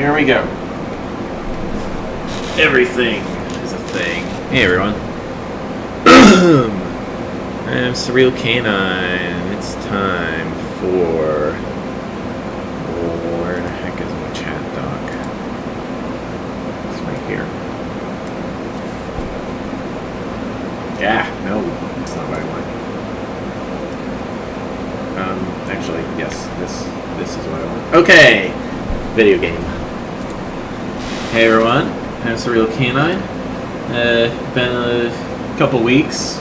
here we go. Everything is a thing. Hey everyone. I'm Surreal Canine. It's time for... where the heck is my chat doc? It's right here. Yeah, no, that's not what I want. Actually, yes, this is what I want. Okay! Video game. Hey everyone, I'm Surreal Canine. Been a couple weeks.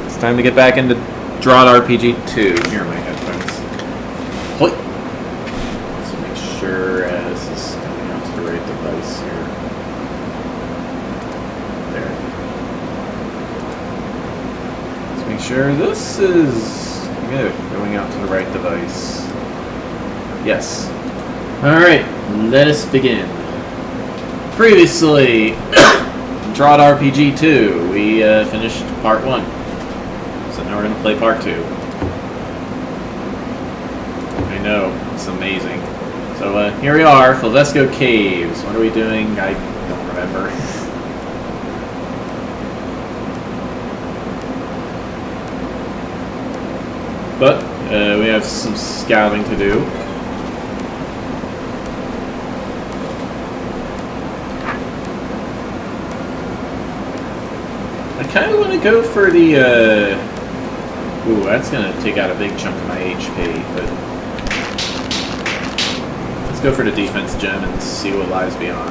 It's time to get back into DROD RPG 2. Here are my headphones. Hoi! Let's make sure this is coming out to the right device here. There. Let's make sure this is good. Going out to the right device. Yes. Alright, let us begin. Previously, DROD RPG 2, we finished part 1. So now we're going to play part 2. I know, it's amazing. So here we are, Fulvesco Caves. What are we doing? I don't remember. But we have some scouting to do. I kind of want to go for the, ooh, that's going to take out a big chunk of my HP, but let's go for the defense gem and see what lies beyond.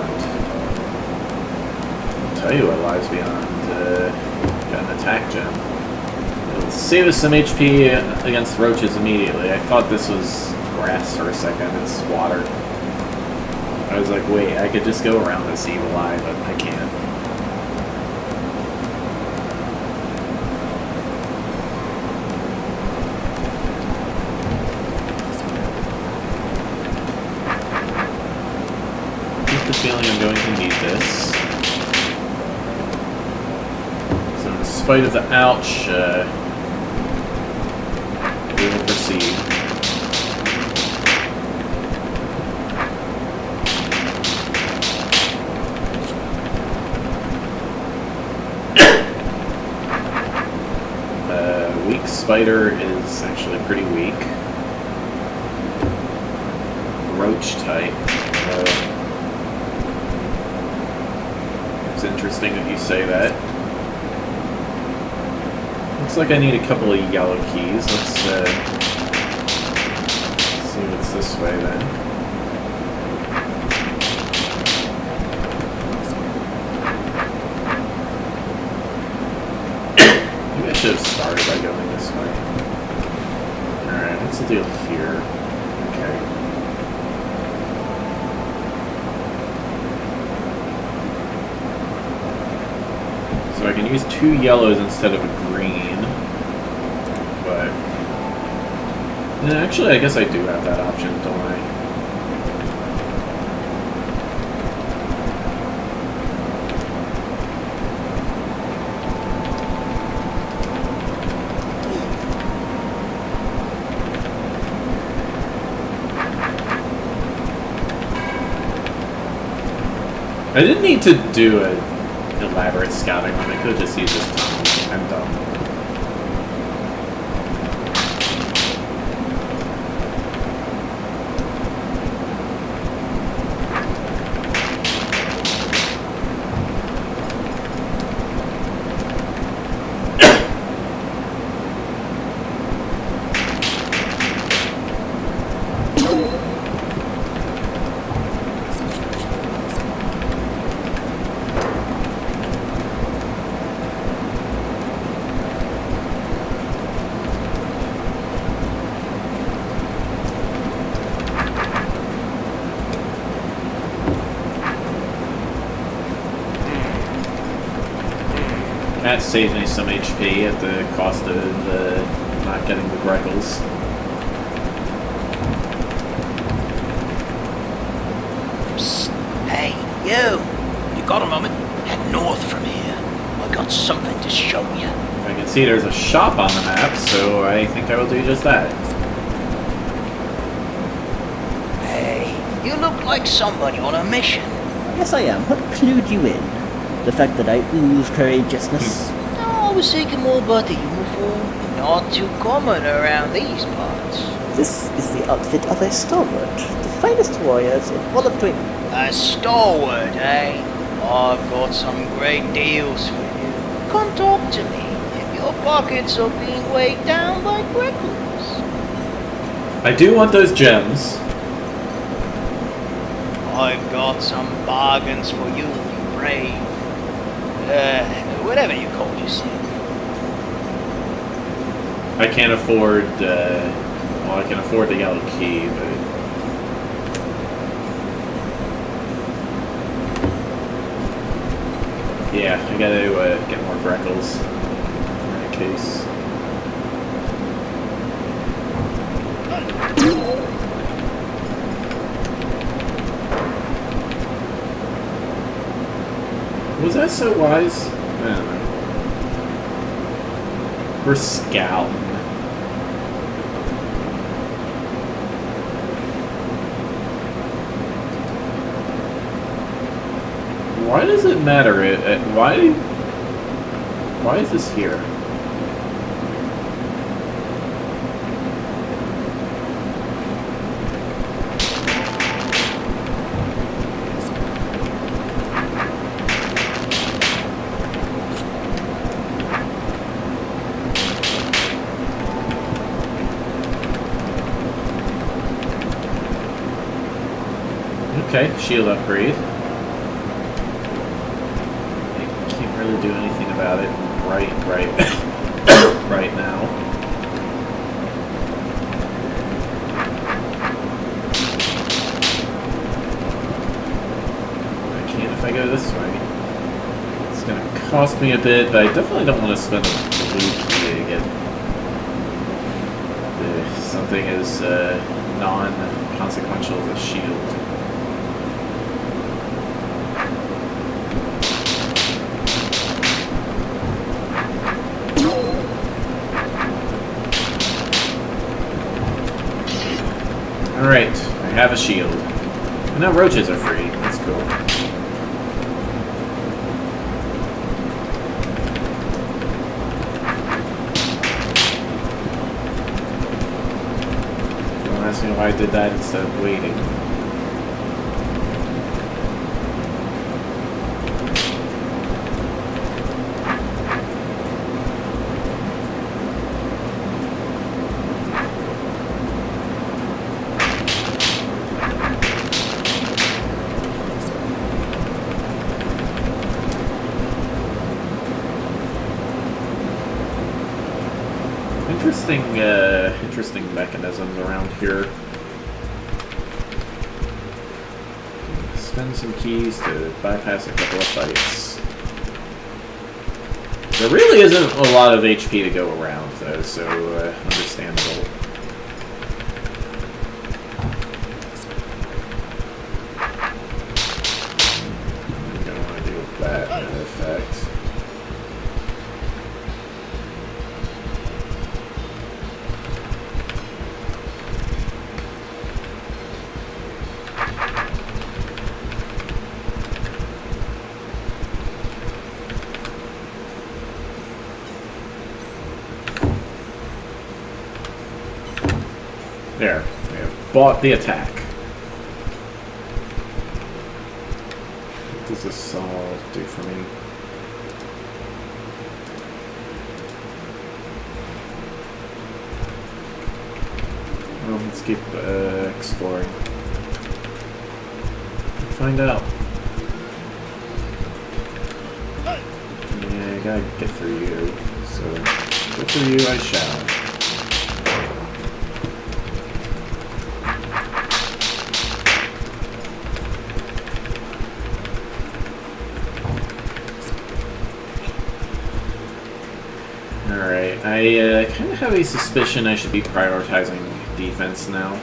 I'll tell you what lies beyond. Got an attack gem. It'll save us some HP against roaches immediately. I thought this was grass for a second. It's water. I was like, wait, I could just go around this evil eye, but I can't. Feeling I'm going to need this. So in spite of the ouch, we will proceed. Weak spider is actually pretty weak. Roach type. It's interesting that you say that. Looks like I need a couple of yellow keys. Let's see what's this way then. Maybe I should have started by going this way. Alright, what's the deal here? Okay. So I can use 2 yellows instead of a green, but actually I guess I do have that option, don't I? I didn't need to do a elaborate scouting one. I could have just used this tunnel. I'm dumb. That saves me some HP at the cost of not getting the Greckles. Psst. Hey, you! You got a moment? Head north from here. I got something to show you. I can see there's a shop on the map, so I think I will do just that. Hey, You look like somebody on a mission. Yes, I am. What clued you in? The fact that I ooze courageousness? No, I was thinking more about the uniform. Not too common around these parts. This is the outfit of a stalwart, the finest warriors in all of Twin. A stalwart, eh? I've got some great deals for you. Come talk to me if your pockets are being weighed down by prickles. I do want those gems. I've got some bargains for you, you brave. Whatever you call yourself. I can't afford, well, I can afford the yellow key, but... Yeah, I gotta get more Greckles in that case. Was that so wise? I don't know. We're scouting. Why does it matter? Why is this here? Okay, shield upgrade. Can't really do anything about it right right now. I can if I go this way. It's gonna cost me a bit, but I definitely don't want to spend a blue key to get something as non-consequential as a shield. Alright, I have a shield. And now roaches are free. That's cool. Don't ask me why I did that instead of waiting. Interesting mechanisms around here. Spend some keys to bypass a couple of fights. There really isn't a lot of HP to go around, though, so understandable. I don't want to deal with that in effect. There, we have bought the attack. What does this all do for me? Well, let's keep exploring. Find out. Yeah, I gotta get through you. So, go through you I shall. Alright, I kind of have a suspicion I should be prioritizing defense now.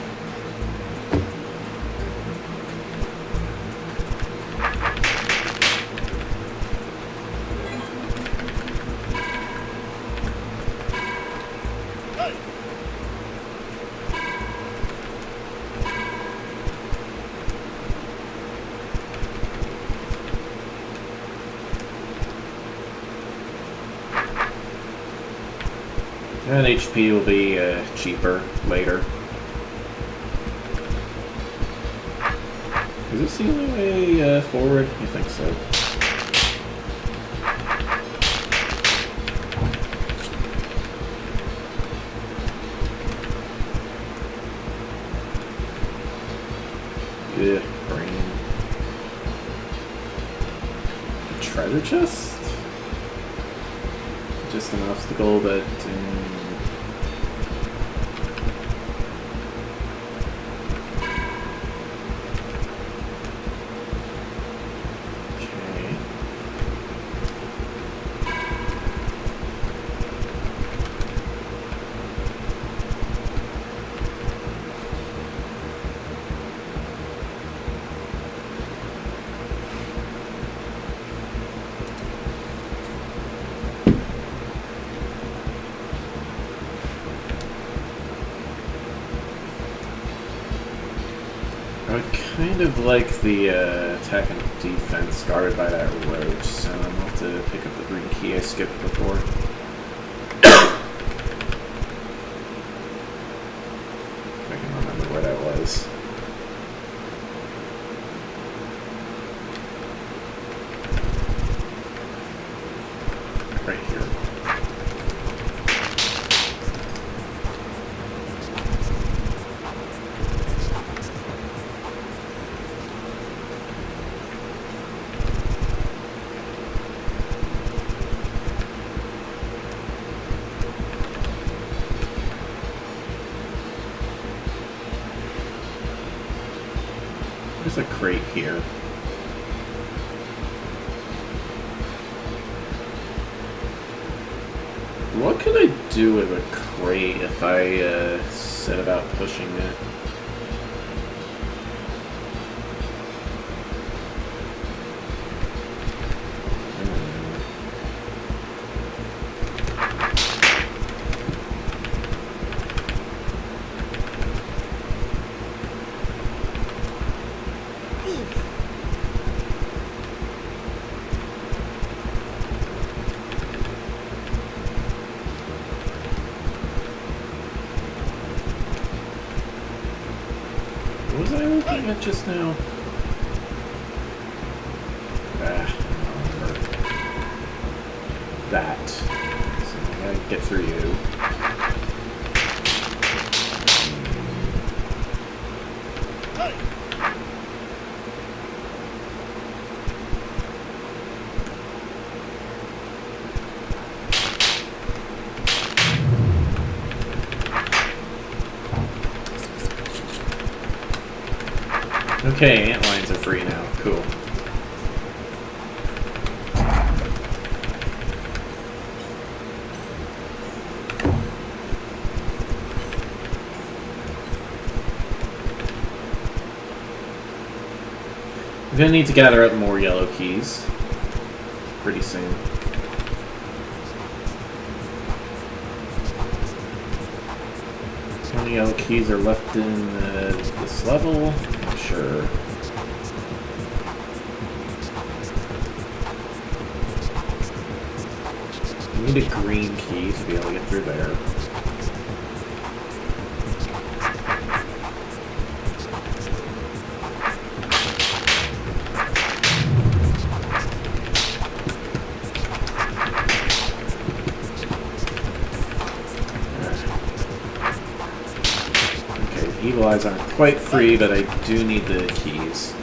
And HP will be cheaper later. Is this the only way forward? I think so. Yeah, brain. Treasure chest? Just an obstacle that... Okay. I kind of like the attack and defense guarded by that roach, so I'm going to have to pick up the green key I skipped before. If I can remember where that was. Right here. There's a crate here. What could I do with a crate if I set about pushing it? What was I looking at just now? I don't remember. That. So I gotta get through you. Okay, antlines are free now. Cool. I'm gonna need to gather up more yellow keys pretty soon. How many yellow keys are left in this level? Not sure. I need a green key to be able to get through there. Evil eyes aren't quite free, but I do need the keys.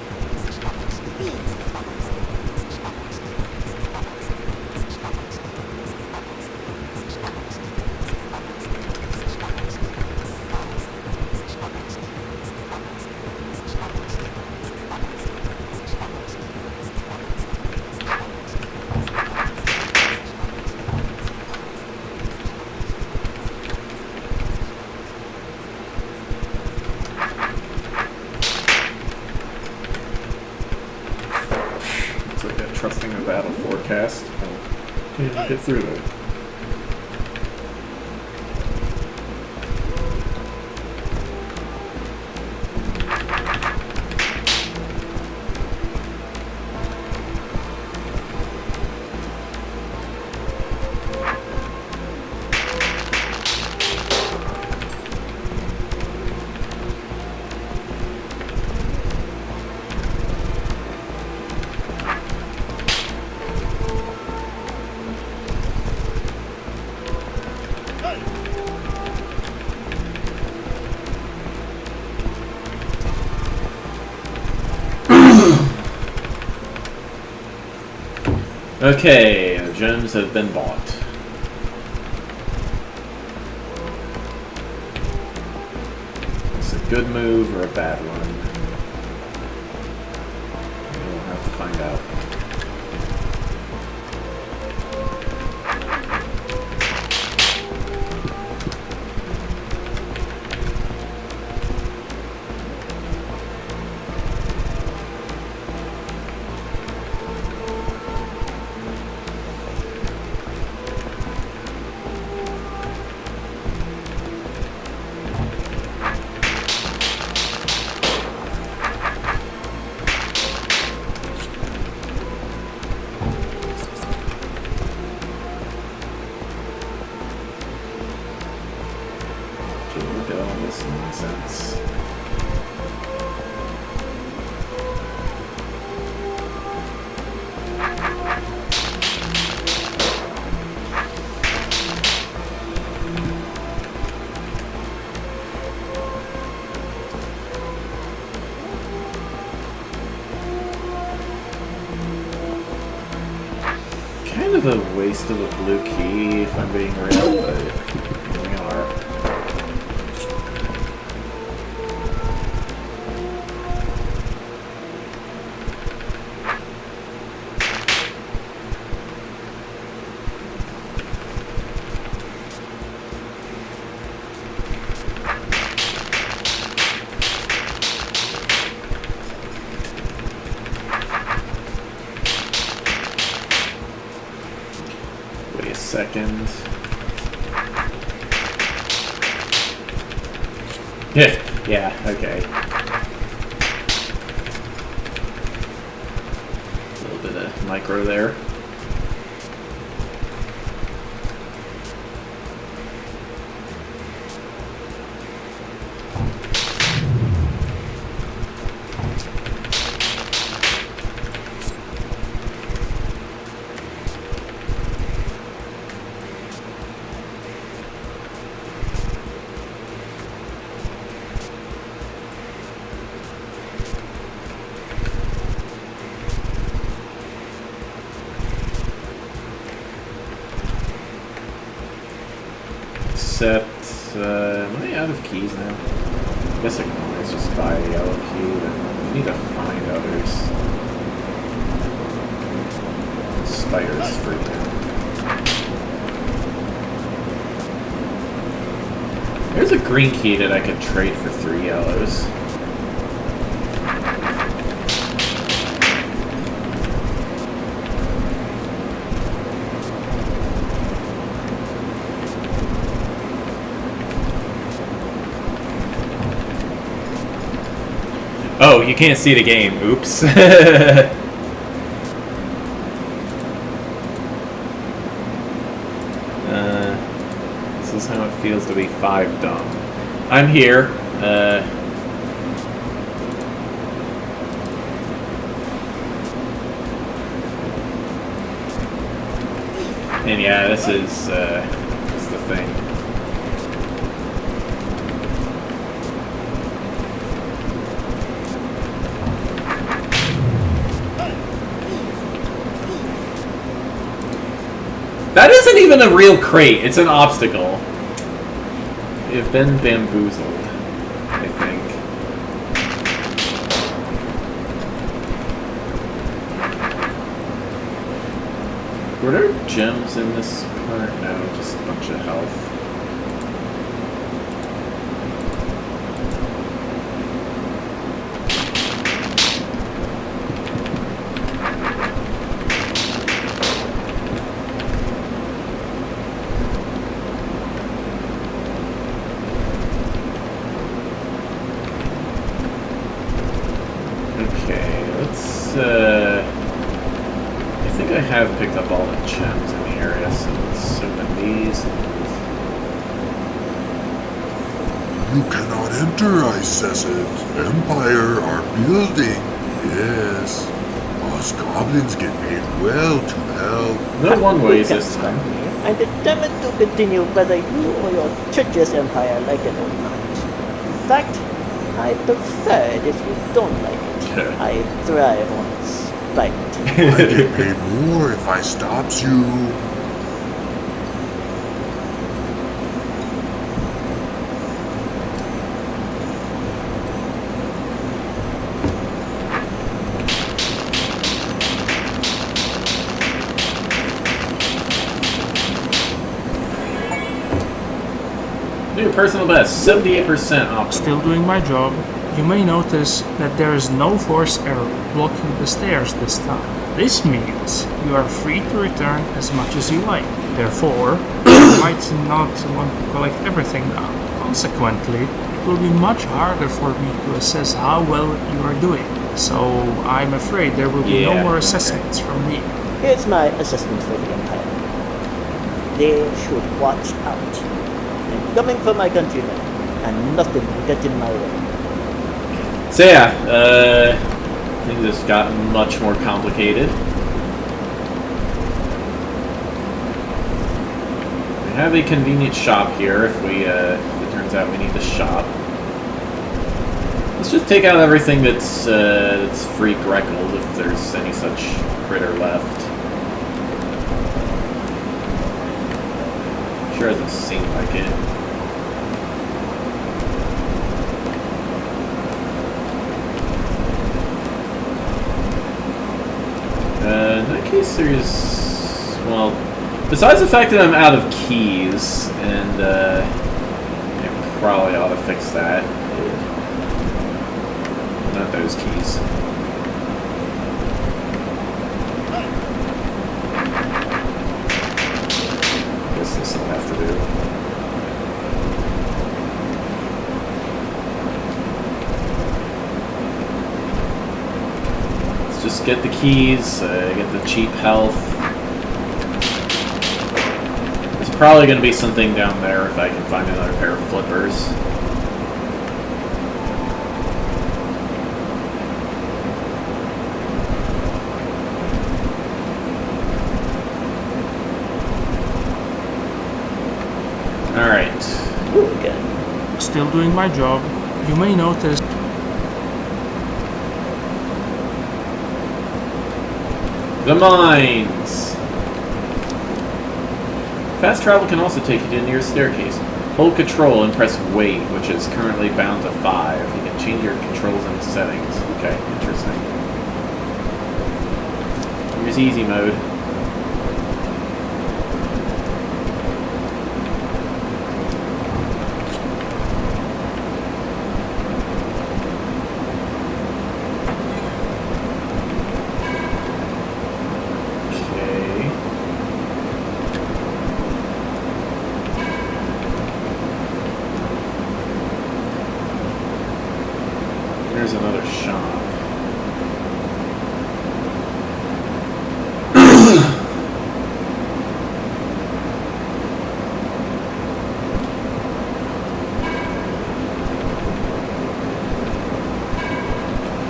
Trusting the battle forecast. I'll get through it. Okay, gems have been bought. Is it a good move or a bad one? We'll have to find out. This makes sense. Kind of a waste of a blue key, if I'm being real, but here we are. Wait a second. Yeah, okay. A little bit of micro there. Except, am I out of keys now? I guess I can always just buy a yellow key, but I need to find others. Spider's free now. There's a green key that I could trade for 3 yellows. Oh, you can't see the game. Oops. This is how it feels to be 5 dumb. I'm here. And yeah, this is the thing. That isn't even a real crate, it's an obstacle. You've been bamboozled, I think. Were there gems in this part? No, just a bunch of health. I think I have picked up all the gems in the area, so let's open these. You cannot enter, I says it. Empire are building. Yes. Us goblins get paid well to help. No one ways Look this at time. me. I'm determined to continue whether you or your church's empire like it or not. In fact, I prefer it if you don't like it. I thrive on Right. I get paid more if I stops you. New personal best, 78% off. Still doing my job. You may notice that there is no force error blocking the stairs this time. This means you are free to return as much as you like. Therefore, you might not want to collect everything now. Consequently, it will be much harder for me to assess how well you are doing. So, I'm afraid there will be no more assessments from me. Here's my assessment for the Empire. They should watch out. I'm coming for my countrymen, and nothing will get in my way. So yeah, things have gotten much more complicated. We have a convenient shop here if it turns out we need the shop. Let's just take out everything that's free Greckled if there's any such critter left. Sure doesn't seem like it. In that case, there's... well, besides the fact that I'm out of keys, and I probably ought to fix that. Not those keys. Guess this will have to do. Just get the keys, get the cheap health. There's probably going to be something down there if I can find another pair of flippers. Alright. Ooh, good. Still doing my job. You may notice The mines! Fast travel can also take you to the nearest staircase. Hold control and press wait, which is currently bound to 5. You can change your controls and settings. Okay, interesting. Here's easy mode. There's another shop.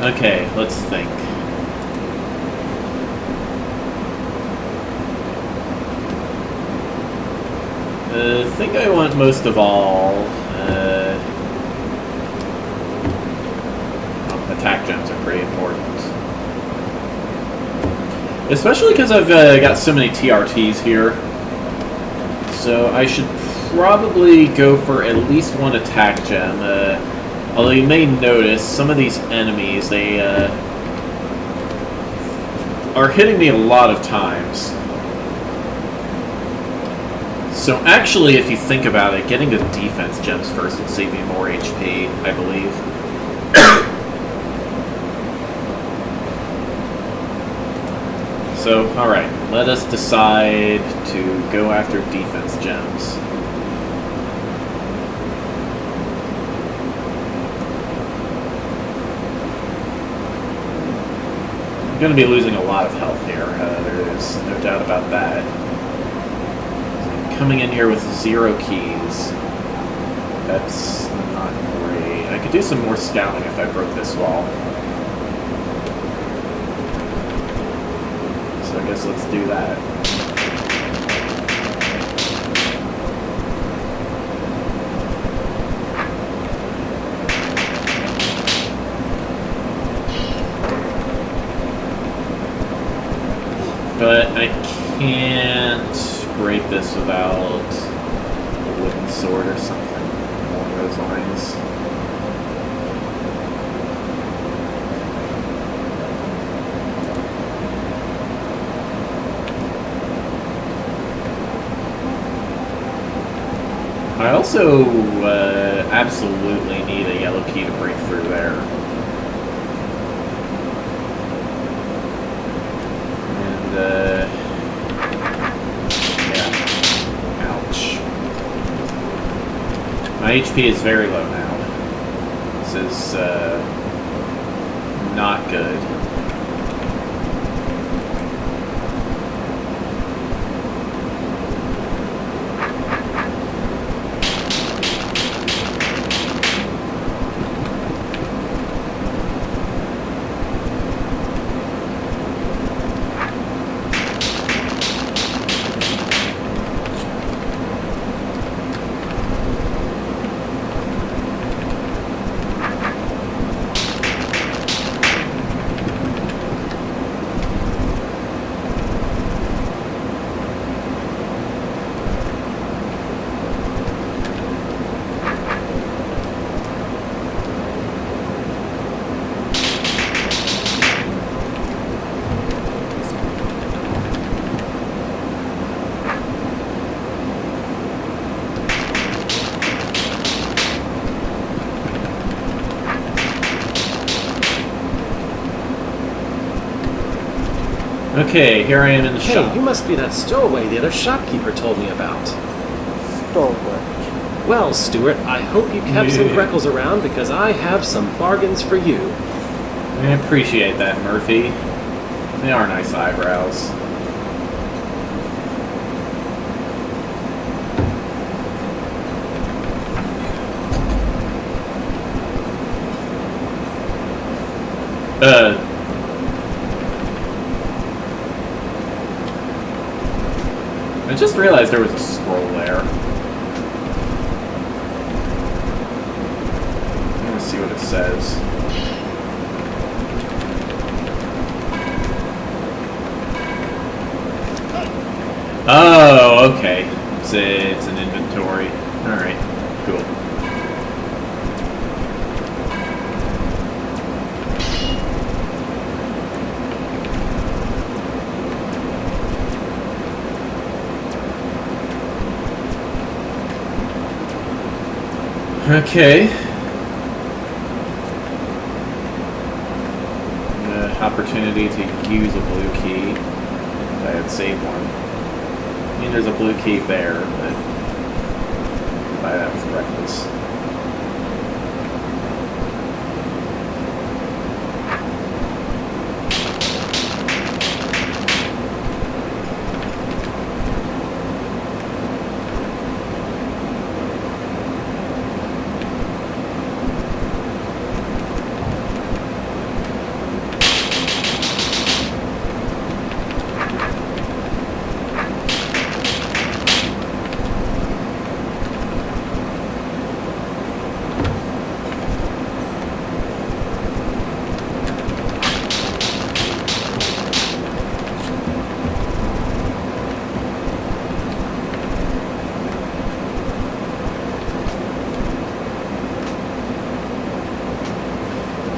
Okay, let's think. I think I want most of all attack gems are pretty important. Especially because I've got so many TRTs here. So I should probably go for at least one attack gem. Although you may notice some of these enemies, they are hitting me a lot of times. So actually, if you think about it, getting the defense gems first will save me more HP, I believe. So, alright, let us decide to go after defense gems. I'm going to be losing a lot of health here, there is no doubt about that. So I'm coming in here with 0 keys. That's not great. I could do some more scouting if I broke this wall. So I guess let's do that. But I can't break this without a wooden sword or something along those lines. I also absolutely need a yellow key to break through there. And, yeah. Ouch. My HP is very low now. This is, not good. Okay, here I am in the Hey, shop. you must be that stowaway the other shopkeeper told me about. Stalwart. Well, Stuart, I hope you kept some Greckles around because I have some bargains for you. I appreciate that, Murphy. They are nice eyebrows. I just realized there was a scroll there. I'm gonna see what it says. Oh, okay. It's an inventory. Alright, cool. Okay. Opportunity to use a blue key. If I had saved one. I mean, there's a blue key there, but buy that with breakfast.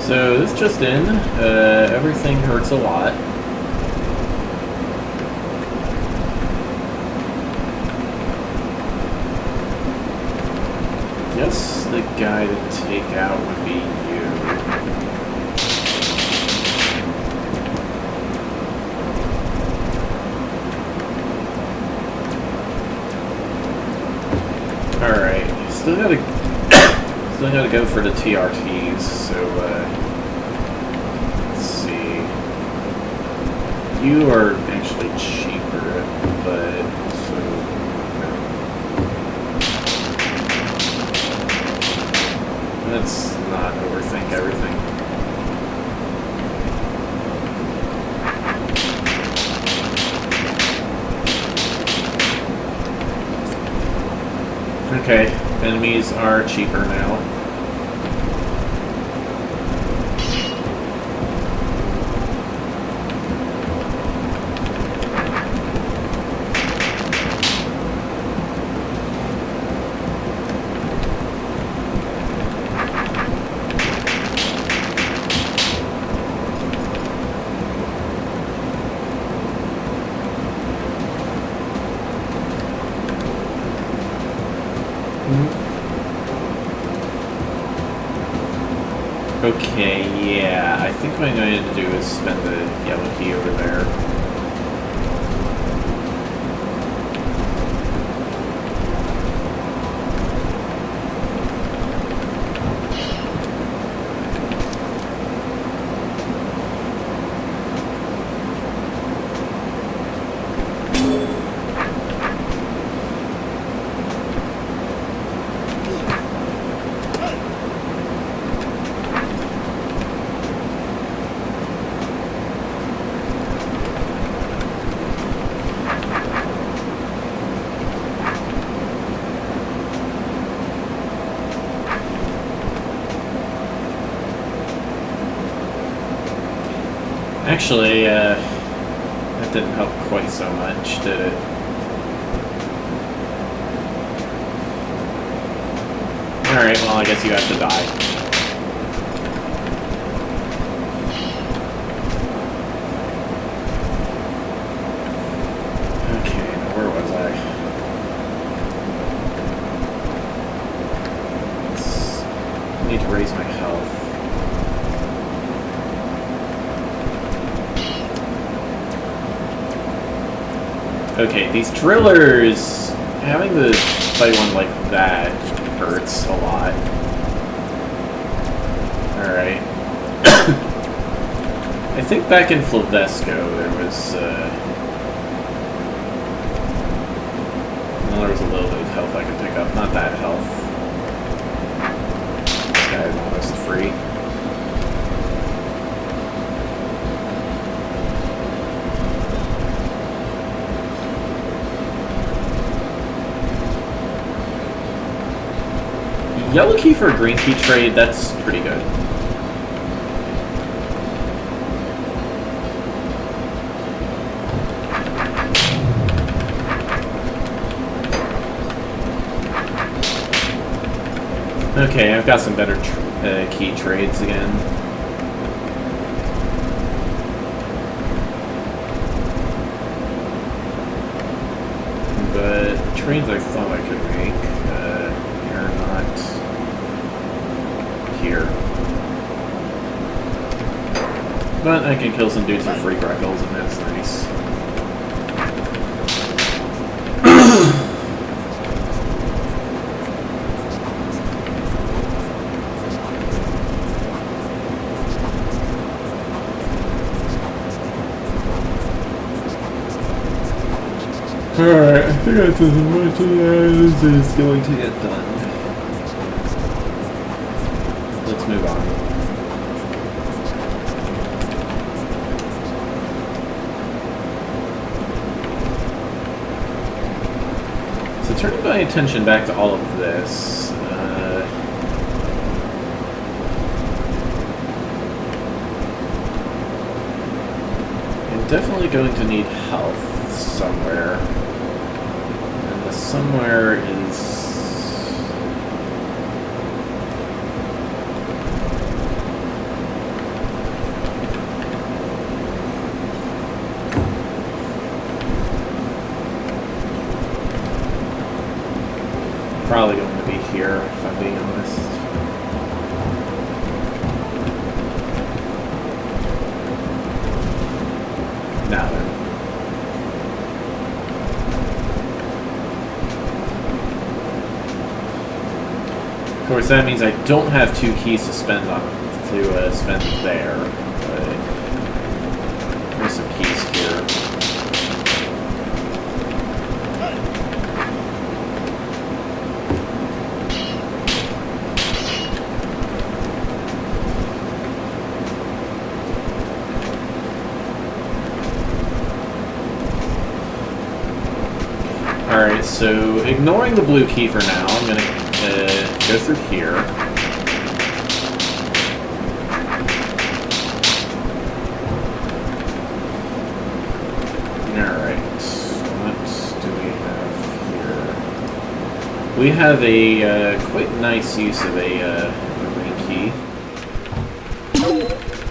So this just in, everything hurts a lot. Guess the guy to take out would be you. Alright, still gotta go for the TRTs, so let's see. You are actually cheaper, but so let's not overthink everything. Okay, enemies are cheaper now. Okay, yeah, I think what I'm going to do is spend the yellow key over there. Actually, that didn't help quite so much, did it? Alright, well, I guess you have to die. Okay, now where was I? I need to raise my health. Okay, these drillers, having to fight one like that hurts a lot. Alright. I think back in Flavesco there was, well, there was a little bit of health I could pick up. Not that health. This guy is almost free. Yellow key for a green key trade, that's pretty good. Okay, I've got some better key trades again. But trades I thought I could make, are not here. But I can kill some dudes for free Greckles, and that's nice. Alright, I think that's as much as is going to get done. Let's move on. So turning my attention back to all of this, I'm definitely going to need health somewhere. And the somewhere is... probably going to be here, if I'm being honest. Now then. Of course, that means I don't have 2 keys to spend on spend there. But there's some keys here. Alright, so ignoring the blue key for now, I'm going to go through here. Alright, what do we have here? We have a quite nice use of a green key.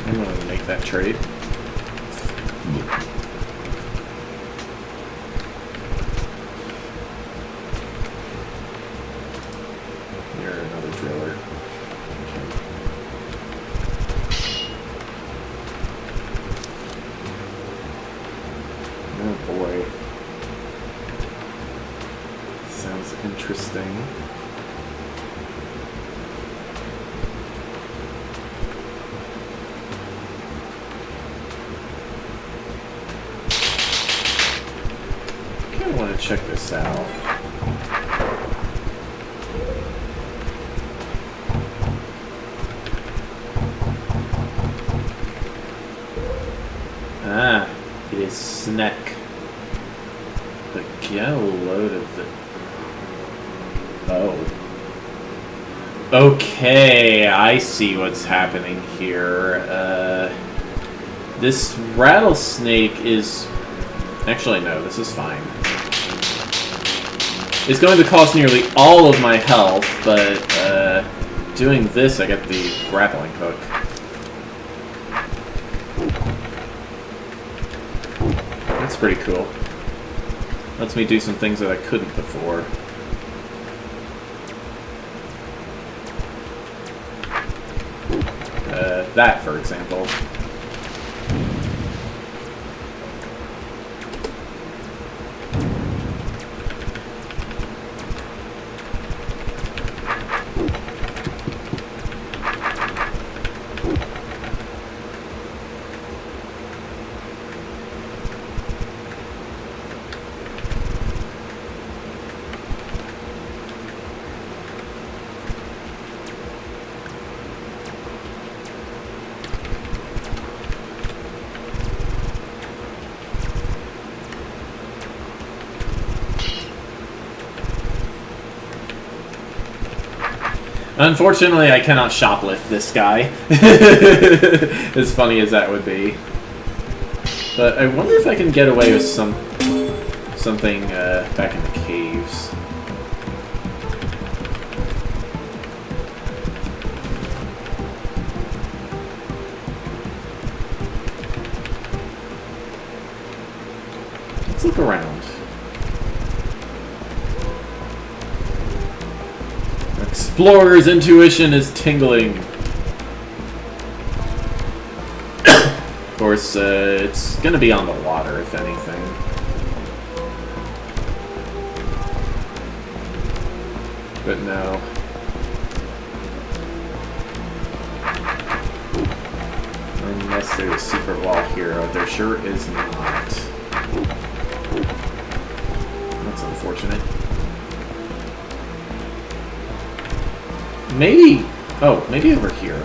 I'm going to make that trade. Oh boy. Sounds interesting. I kinda wanna check this out. Ah, it is snack. But get a load of it. Oh. Okay, I see what's happening here. This rattlesnake is... Actually, no, this is fine. It's going to cost nearly all of my health, but doing this, I get the grappling hook. That's pretty cool. Lets me do some things that I couldn't before. That, for example. Unfortunately, I cannot shoplift this guy. As funny as that would be. But I wonder if I can get away with something back in the caves. Let's look around. Explorer's intuition is tingling. Of course, it's gonna be on the water, if anything. But no. Unless there's a secret wall here. There sure is not. That's unfortunate. Maybe... Oh, maybe over here.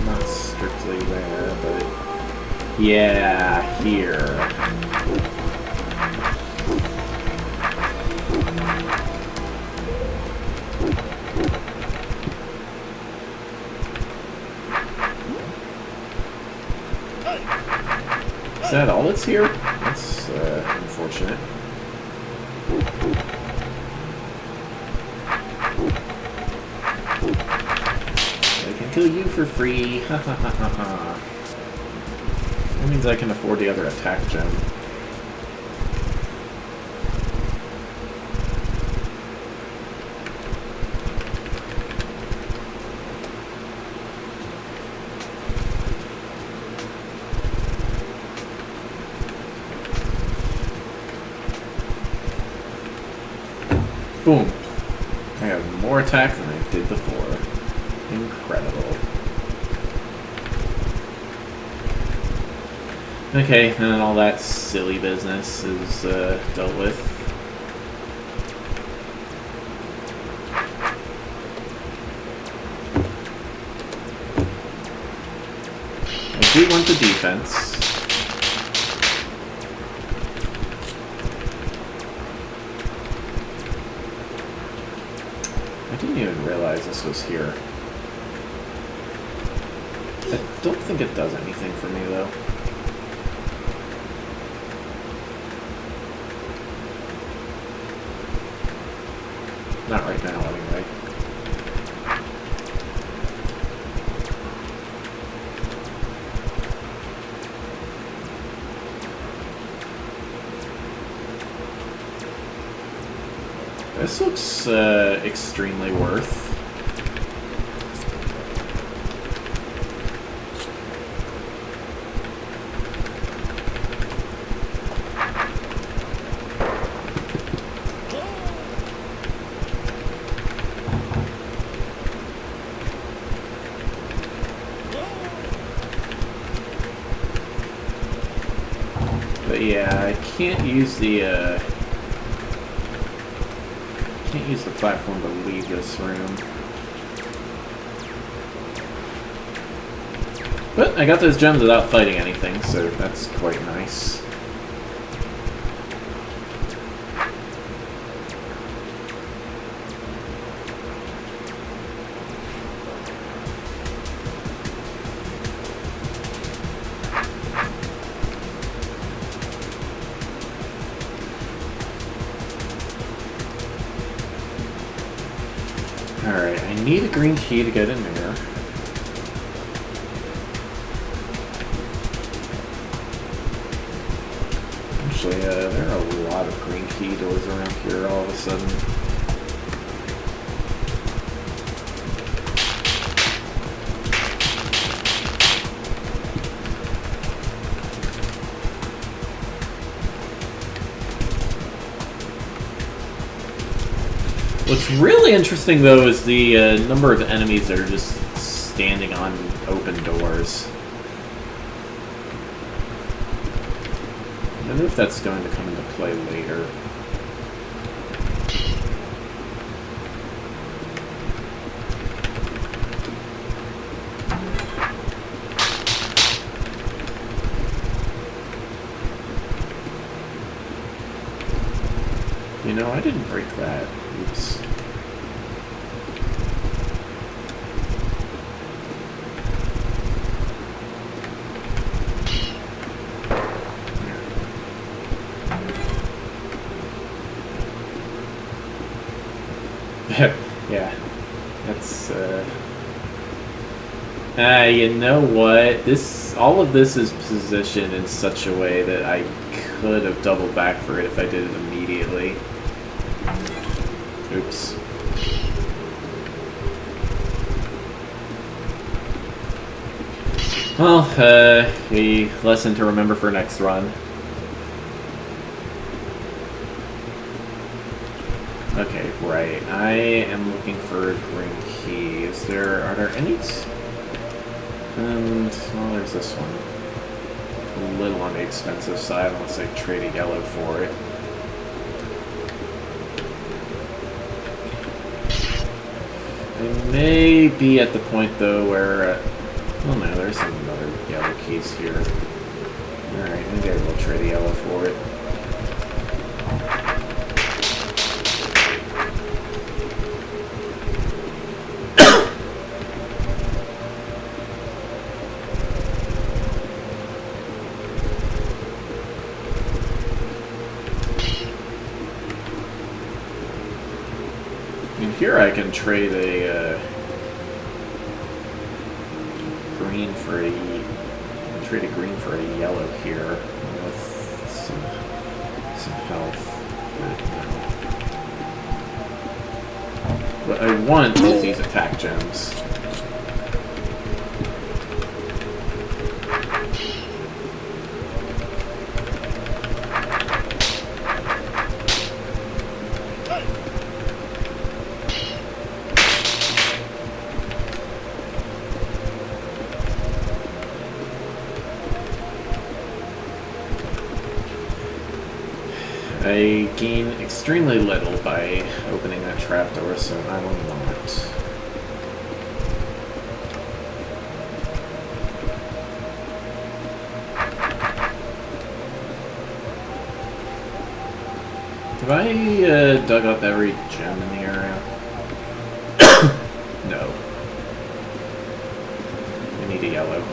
Not strictly there, but... Yeah, here. Is that all that's here? That's unfortunate. I can kill you for free. Ha ha ha ha ha. That means I can afford the other attack gem. Boom. I have more attack than I did before. Incredible. Okay, and then all that silly business is dealt with. I do want the defense. I didn't even realize this was here. I don't think it does anything for me, though. Not right now, anyway. This looks extremely worth. But yeah, I can't use the platform to leave this room. But I got those gems without fighting anything, so that's quite nice. Alright, I need a green key to get in there. Actually, there are a lot of green key doors around here all of a sudden. What's really interesting, though, is the number of enemies that are just standing on open doors. I wonder if that's going to come into play later. You know, I didn't break that. Oops. Yeah, that's you know what? All of this is positioned in such a way that I could have doubled back for it if I did it immediately. Oops. Well, a lesson to remember for next run. Okay, right. I am looking for a green key. Are there any? Well, there's this one. A little on the expensive side, unless I trade a yellow for it. I may be at the point, though, where... oh no, there's some other yellow keys here. Alright, maybe I will trade a yellow for it. Here I can trade a green for a green for a yellow here with some health. But I want is these attack gems. I gain extremely little by opening that trapdoor, so I will not. Have I dug up every gem in the area? No. I need a yellow.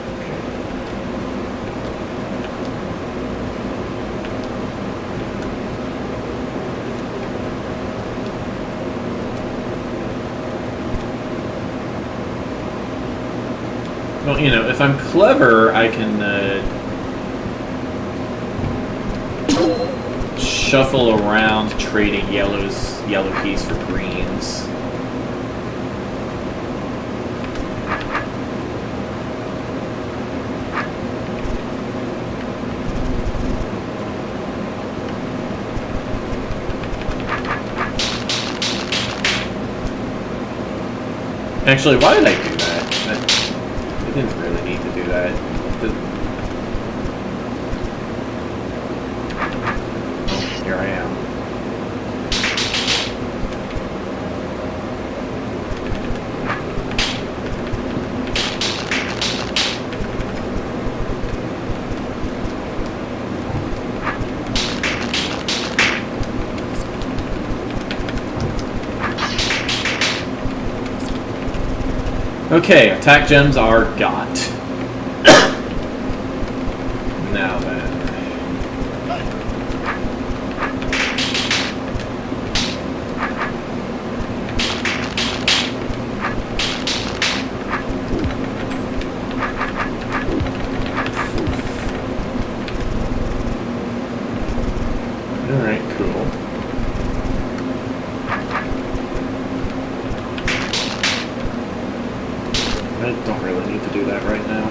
Well, you know, if I'm clever, I can, shuffle around, trading yellow keys for greens. Actually, why did I do that? I didn't really need to do that. Here I am. Okay, attack gems are got. Now then. Alright, cool. I don't really need to do that right now.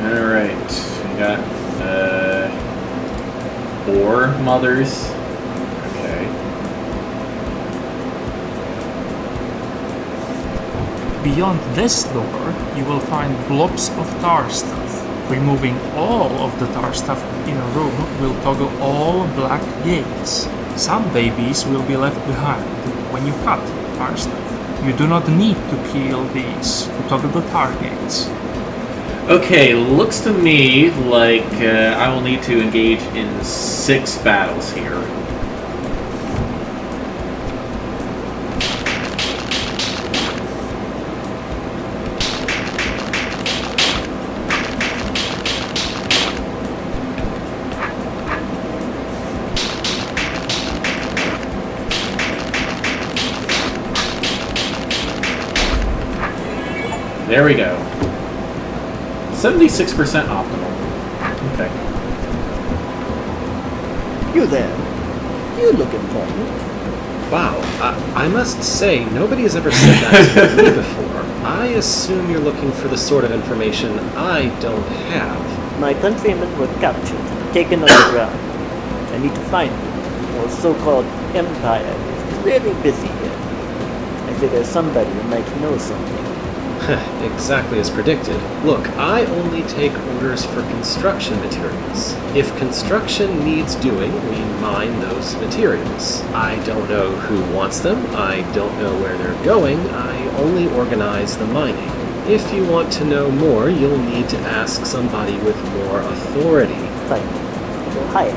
Alright, we got ore mothers. Okay. Beyond this door, you will find blobs of tar stuff. Removing all of the tar stuff in a room will toggle all black gates. Some babies will be left behind when you cut tar stuff. You do not need to kill these to toggle the tar gates. Okay, looks to me like I will need to engage in 6 battles here. There we go. 76% optimal. Okay. You there? You look important. Wow, I must say, nobody has ever said that to me before. I assume you're looking for the sort of information I don't have. My countrymen were captured, taken underground. I need to find them. Your so-called empire is really busy here. I figure somebody might know something. Exactly as predicted. Look, I only take orders for construction materials. If construction needs doing, we mine those materials. I don't know who wants them, I don't know where they're going, I only organize the mining. If you want to know more, you'll need to ask somebody with more authority. Fine. I'll go higher.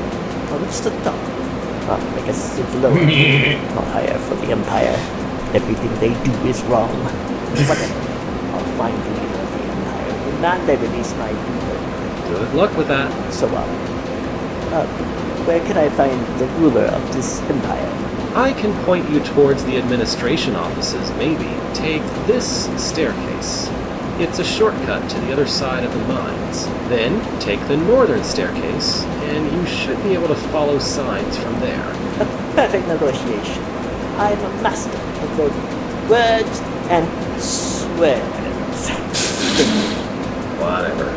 I'll reach the top. Well, I guess it's lower. Not higher for the empire. Everything they do is wrong. Whatever. I'll find the leader of the empire. Demand they release my people. Good luck with that. So, where can I find the ruler of this empire? I can point you towards the administration offices, maybe. Take this staircase. It's a shortcut to the other side of the mines. Then, take the northern staircase, and you should be able to follow signs from there. A perfect negotiation. I'm a master of both words and swears. Whatever.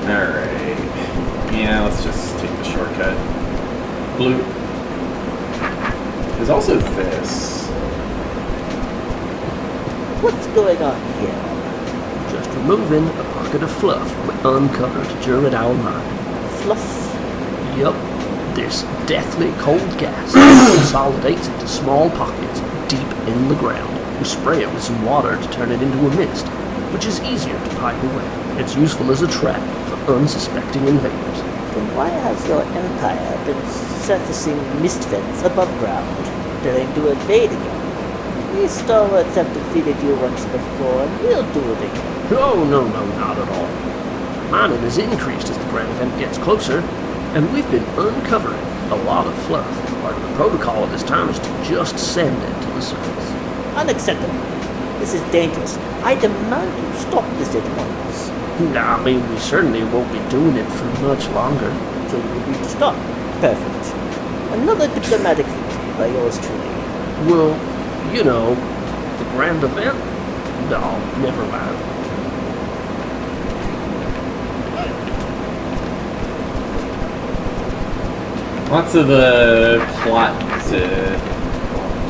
Alright. Yeah, let's just take the shortcut. Blue. There's also this. What's going on here? Just removing a pocket of fluff we uncovered during our mine. Fluff? Yup, this deathly cold gas consolidates into small pockets deep in the ground. We spray it with some water to turn it into a mist, which is easier to pipe away. It's useful as a trap for unsuspecting invaders. Then why has your empire been surfacing mist vents above ground during to invade again? We stalwarts have defeated you once before, and we'll do it again. Oh, no, not at all. Mining has increased as the ground event gets closer, and we've been uncovering a lot of fluff. Part of the protocol at this time is to just send it to the surface. Unacceptable. This is dangerous. I demand you stop this at once. I mean, we certainly won't be doing it for much longer. So you agree to stop. Perfect. Another diplomatic victory by yours truly. Well, you know, the grand event? No, never mind. Lots of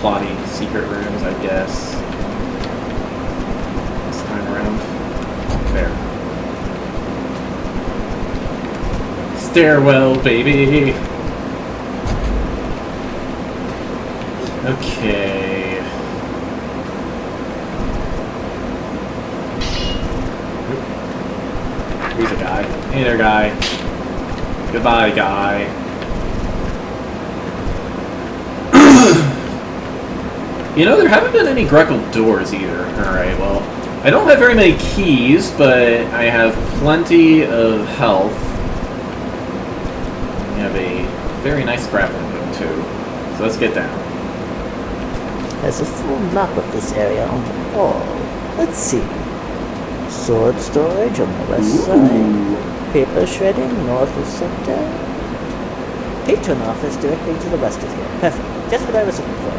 plotty secret rooms, I guess. This time around. There. Stairwell, baby! Okay. Here's a guy. Hey there, guy. Goodbye, guy. You know, there haven't been any Greco doors either. Alright, well, I don't have very many keys, but I have plenty of health. I have a very nice grappling hook, too. So let's get down. There's a full map of this area on the wall. Let's see. Sword storage on the west side. Paper shredding north of center. Patron office directly to the west of here. Perfect. Just what I was looking for.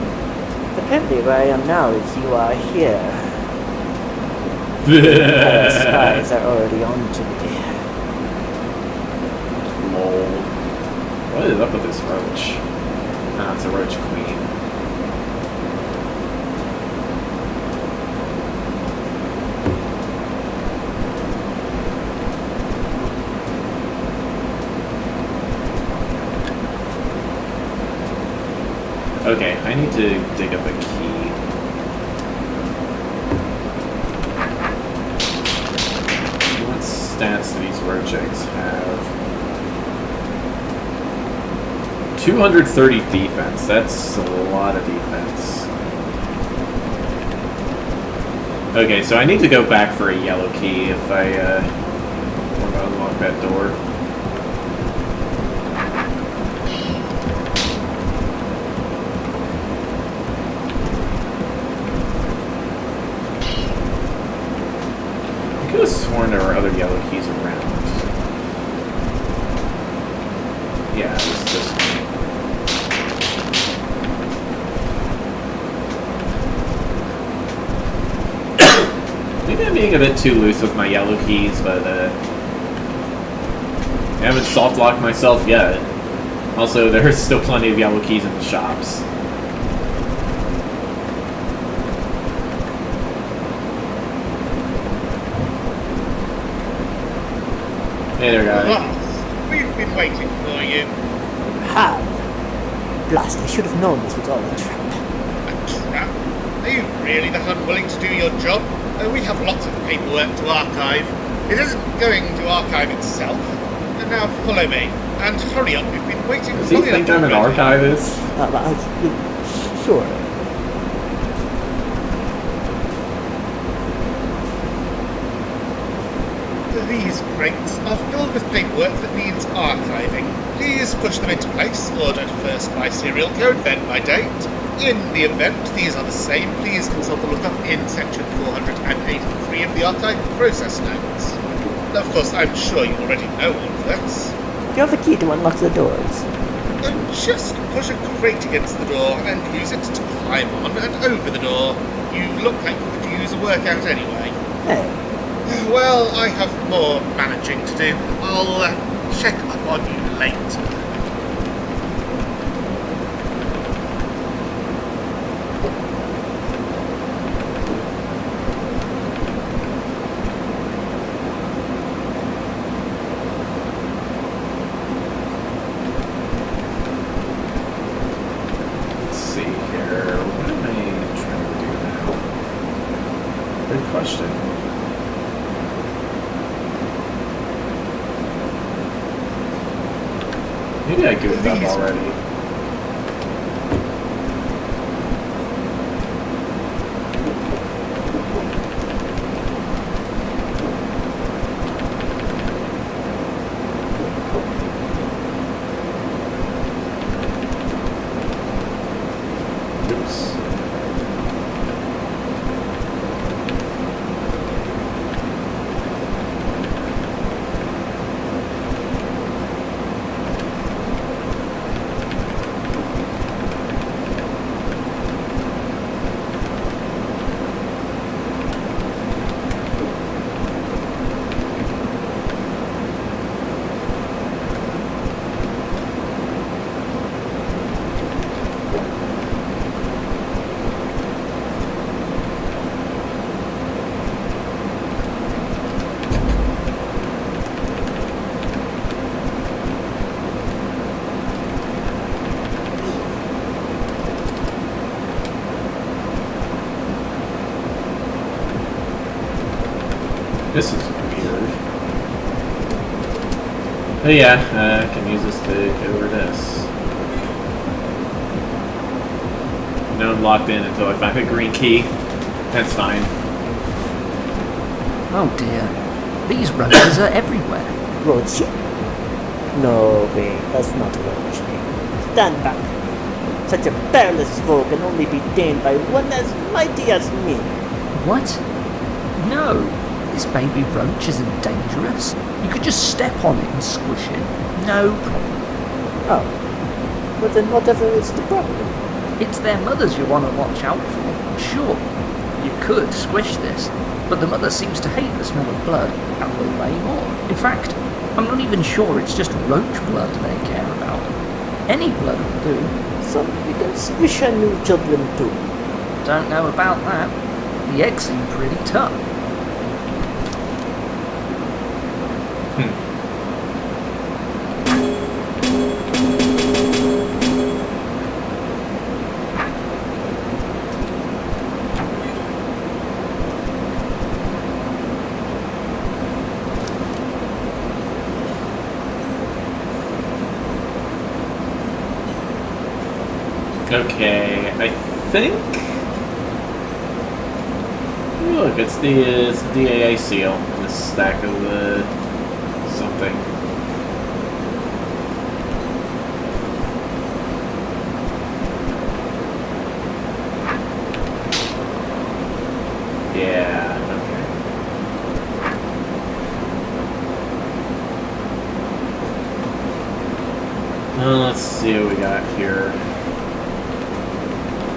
Apparently where I am now is you are here. The spies are already on to me. Lol. What is up with this roach? Ah, it's a roach queen. Okay, I need to dig up a key. What stats do these roach eggs have? 230 defense. That's a lot of defense. Okay, so I need to go back for a yellow key if I want to unlock that door. I could have sworn there were other yellow keys around. Yeah, this one. Maybe I'm being a bit too loose with my yellow keys, but I haven't soft locked myself yet. Also, there's still plenty of yellow keys in the shops. Hey there, guy. We've been waiting for you. Have. Blast, I should have known this was all a trap. A trap? Are you really that unwilling to do your job? We have lots of paperwork to archive. It isn't going to archive itself. And now follow me. And hurry up, we've been waiting Does he long think enough I'm an already. archivist? Sure. These crates are filled with paperwork that needs archiving. Please push them into place, ordered first by serial code, then by date. In the event these are the same, please consult the lookup in section 483 of the archive process notes. Of course, I'm sure you already know all of this. Do you have a key to unlock the doors? Just push a crate against the door and use it to climb on and over the door. You look like you could use a workout anyway. Hey, Well, I have more managing to do. I'll check up on you later. Let's see here. What am I trying to do now? Good question. Maybe I goofed up already. This is weird. Oh yeah, I can use this to get over this. No, I'm locked in until I find the green key. That's fine. Oh dear. These roaches are everywhere. Roach? No way, that's not a roach. Stand back. Such a perilous foe can only be tamed by one as mighty as me. What? No. This baby roach isn't dangerous. You could just step on it and squish it. No problem. Oh. But then whatever is the problem? It's their mothers you want to watch out for. Sure, you could squish this, but the mother seems to hate the smell of blood and will lay more. In fact, I'm not even sure it's just roach blood they care about. Any blood will do. So we can squish our new children too. Don't know about that. The eggs seem pretty tough. Okay, I think. Look, it's the DAA seal in this stack of something. Yeah. Okay. Let's see what we got here.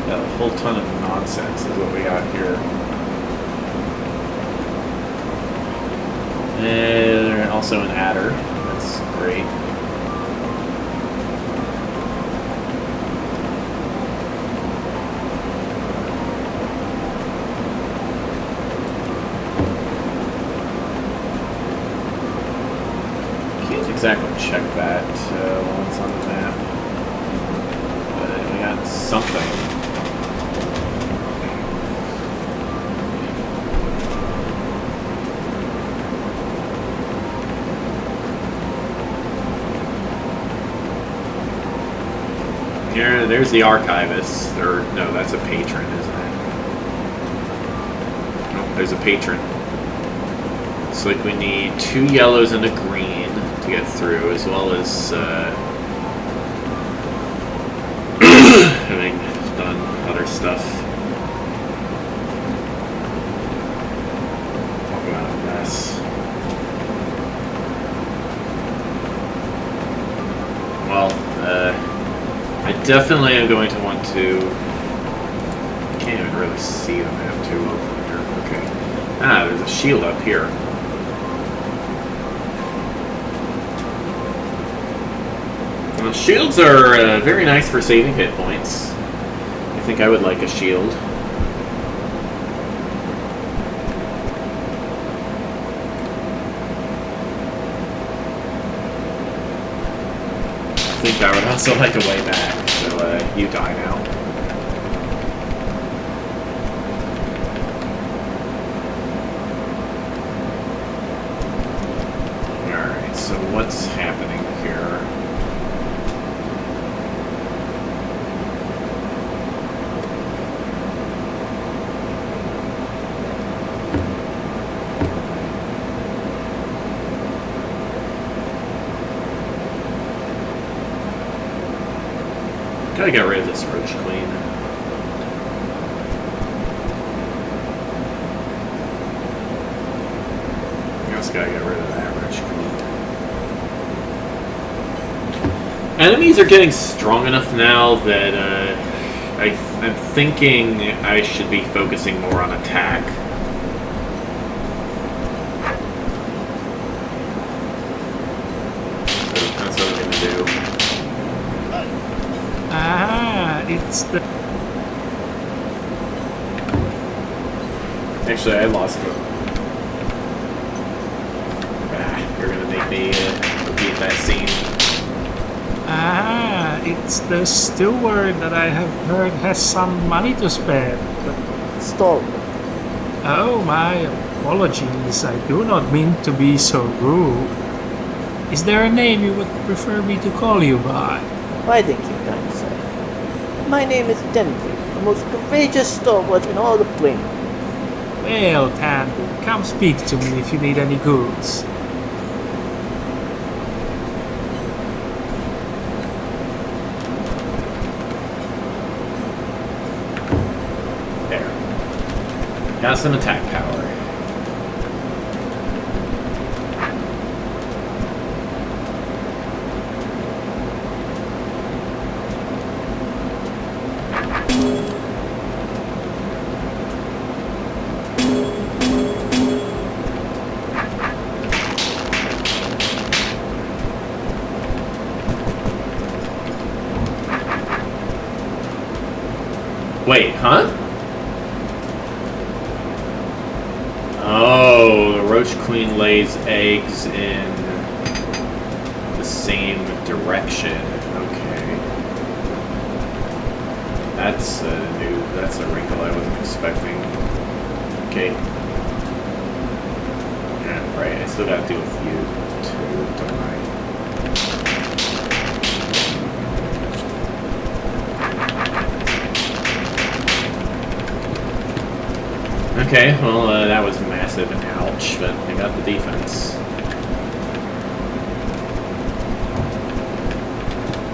A whole ton of nonsense is what we got here. And also an adder. That's great. Can't exactly check that while it's on the map. But we got something. Here, there's the archivist. Or no, that's a patron, isn't it? No, there's a patron. Looks like we need 2 yellows and a green to get through, as well as having done other stuff. Talk about a mess. Well, I definitely am going to want to. I can't even really see the map too well from here. Okay. Ah, there's a shield up here. Well, shields are very nice for saving hit points. I think I would like a shield. I think I would also like a way back, so you die now. Alright, so what's happening here? Gotta get rid of this roach queen. I also gotta get rid of that roach queen. Enemies are getting strong enough now that I'm thinking I should be focusing more on attack. So that's what I'm gonna do. It's the... Actually, I lost it. You're gonna make me repeat that scene. It's the steward that I have heard has some money to spare. But... Stall. Oh my, Apologies, I do not mean to be so rude. Is there a name you would prefer me to call you by? Why, thank you, kind sir. My name is Denver, the most courageous stalwart in all of Flame. Well, Tandy, come speak to me if you need any goods. There. Got some attack power. Wait, huh? Oh, the Roach Queen lays eggs in the same direction. Okay. That's a wrinkle I wasn't expecting. Okay. Yeah, right, I still gotta deal with you too, don't I? Okay, well, that was massive and ouch, but I got the defense.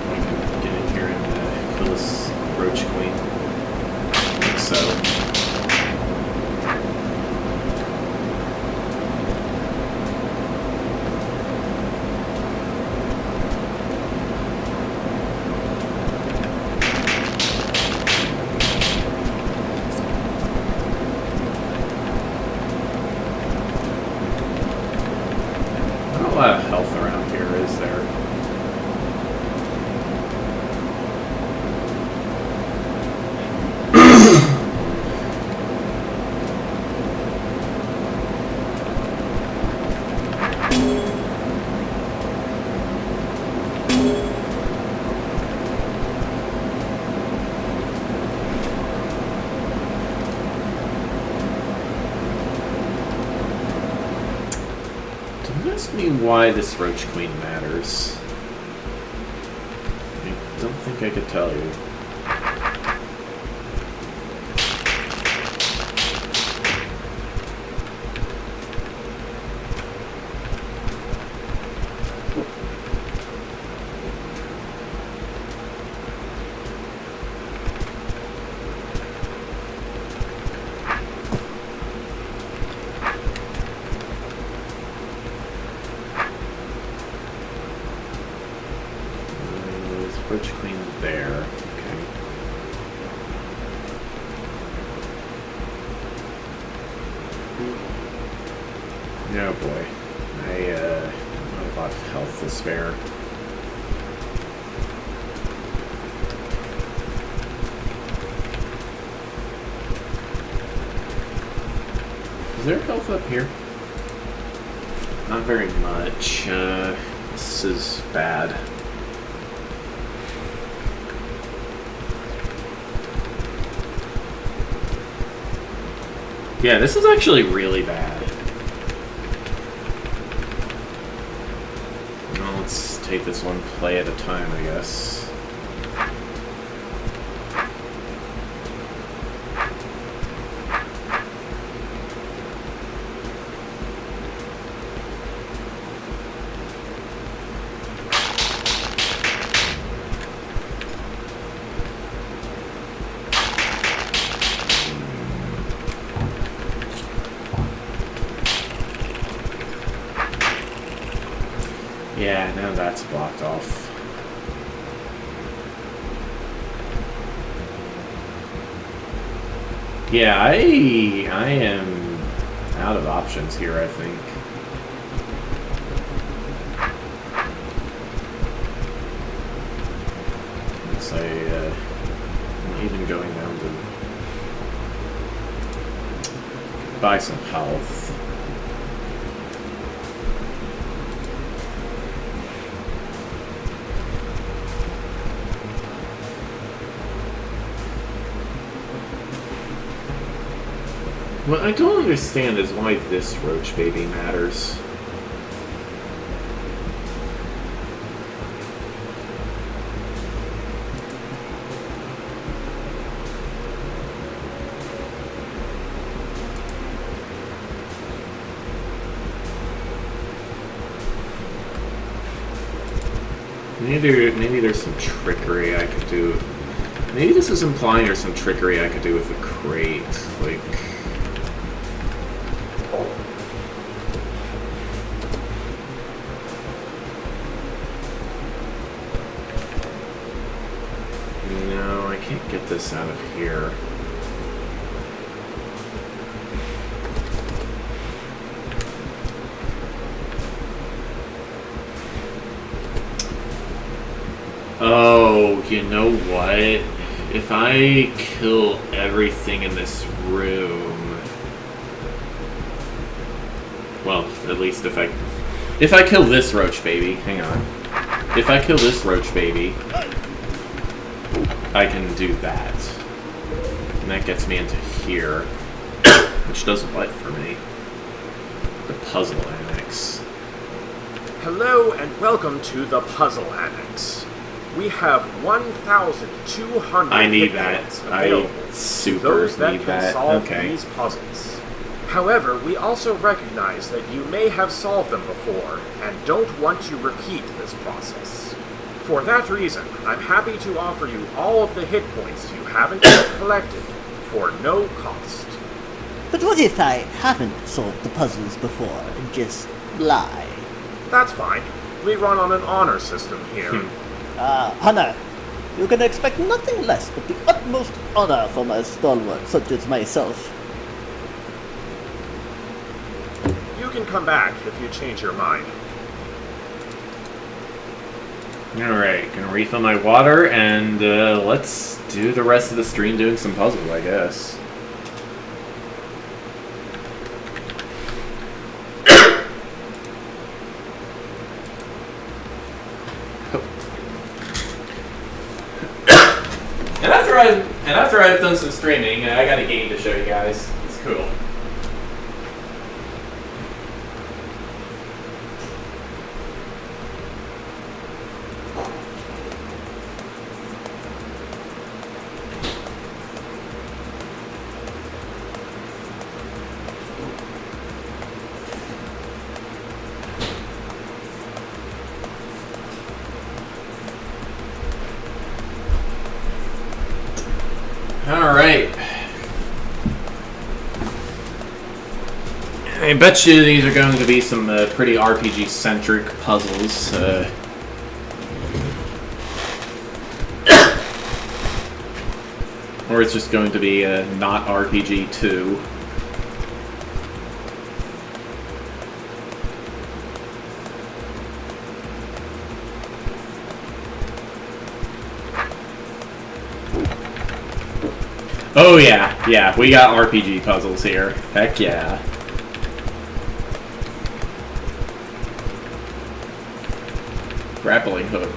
I can get in here and kill this Roach Queen. I think so. Not a lot of health around here, is there? Don't ask me why this Roach Queen matters. I don't think I could tell you. Roach Queen there. Okay. Oh boy. I have a lot of health to spare. Is there health up here? Not very much. This is bad. Yeah, this is actually really bad. Well, let's take this one play at a time, I guess. Yeah, now that's blocked off. Yeah, I am out of options here, I think. Let's say, I'm even going down to buy some health. What I don't understand is why this roach baby matters. Maybe there's some trickery I could do. Maybe this is implying there's some trickery I could do with the crate. Like... No, I can't get this out of here. Oh, you know what? If I kill everything in this room... Well, at least if I kill this roach baby, hang on. If I kill this roach baby, I can do that. And that gets me into here. Which does what for me? The puzzle annex. Hello and welcome to the Puzzle Annex. We have 1,200 I need hit that. points I available to super those that need can that. solve Okay. these puzzles. However, we also recognize that you may have solved them before and don't want to repeat this process. For that reason, I'm happy to offer you all of the hit points you haven't yet collected for no cost. But what if I haven't solved the puzzles before and just lie? That's fine. We run on an honor system here. Honor. You can expect nothing less but the utmost honor from a stalwart such as myself. You can come back if you change your mind. Alright, gonna refill my water, and let's do the rest of the stream doing some puzzles, I guess. And after I've done some streaming, I got a game to show you guys. It's cool. Alright. I bet you these are going to be some pretty RPG-centric puzzles. Or it's just going to be not RPG 2. Oh yeah, we got RPG puzzles here. Heck yeah. Grappling hook.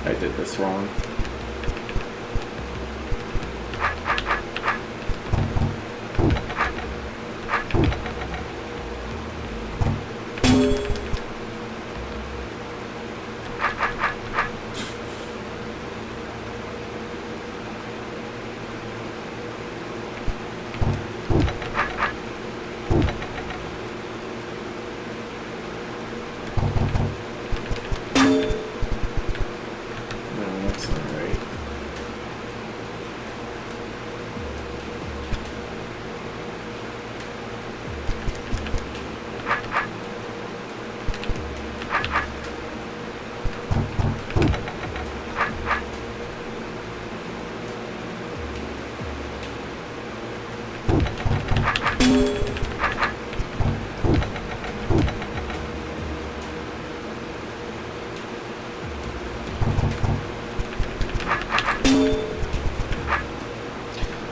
I did this wrong. No, that's not.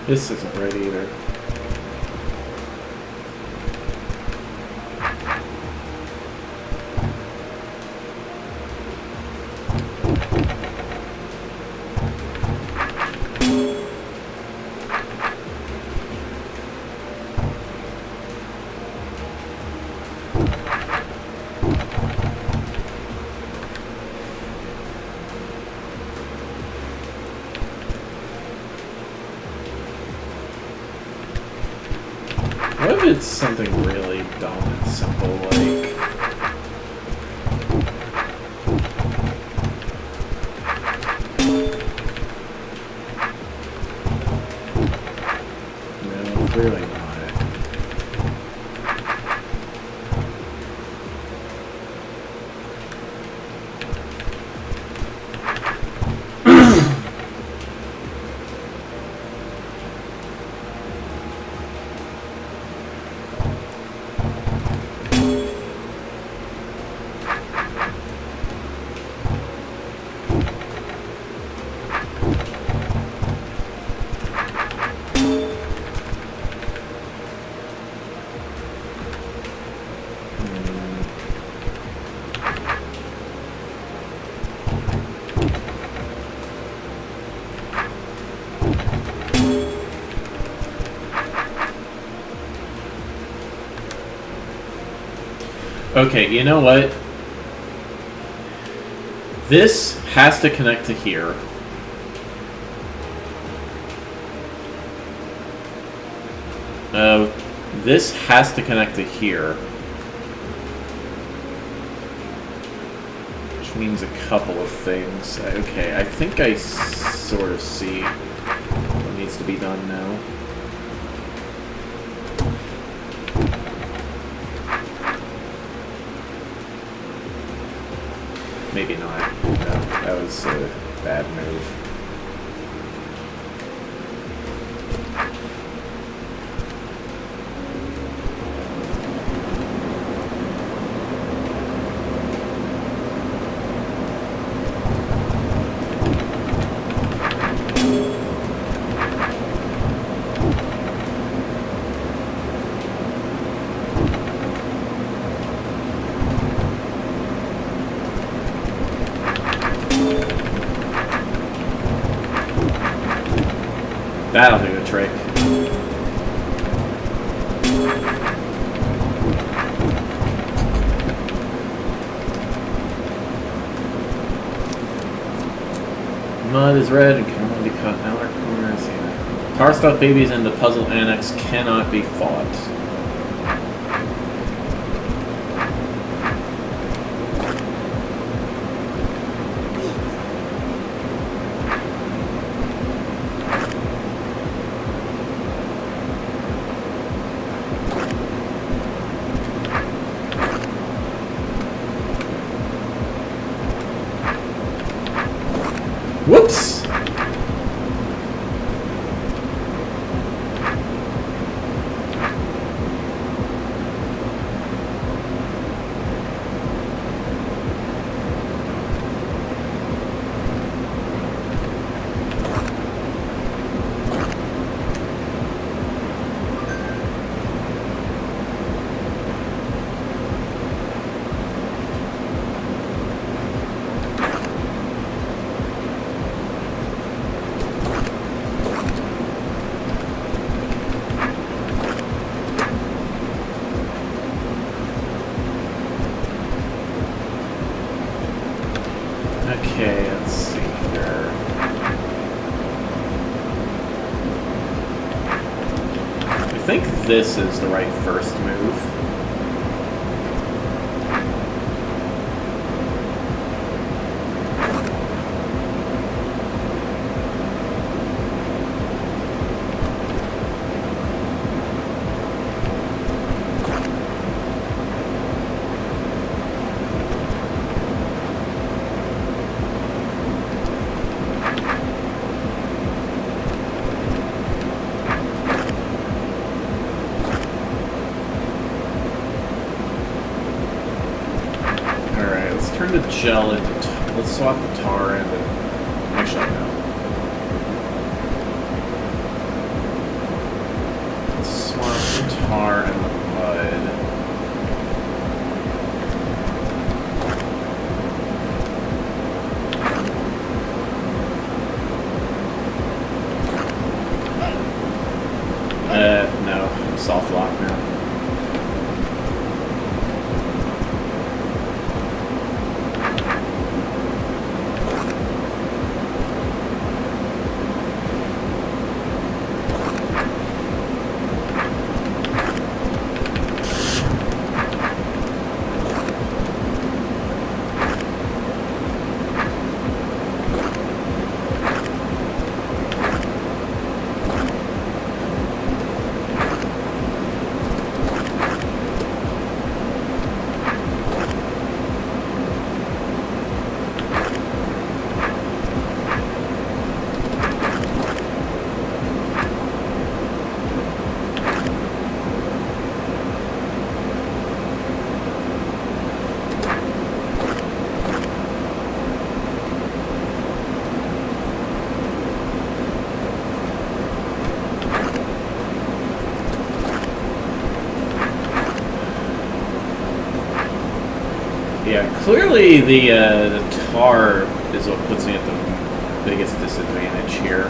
This isn't right either. What if it's something really dumb and simple, like... No, clearly not. Okay, you know what? This has to connect to here. This has to connect to here. Which means a couple of things. Okay, I think I sort of see what needs to be done now. Maybe not. No, that was a bad move. That'll do the trick. Mud is red and can only be cut in outer corners. Yeah. Tar stuffed babies in the puzzle annex cannot be fought. Whoops! Okay, let's see here. I think this is the right first move. Turn the gel into let's swap the tar in and actually no. swamp, tar, and the mud. No, I'm soft lock now. Yeah, clearly the tar is what puts me at the biggest disadvantage here.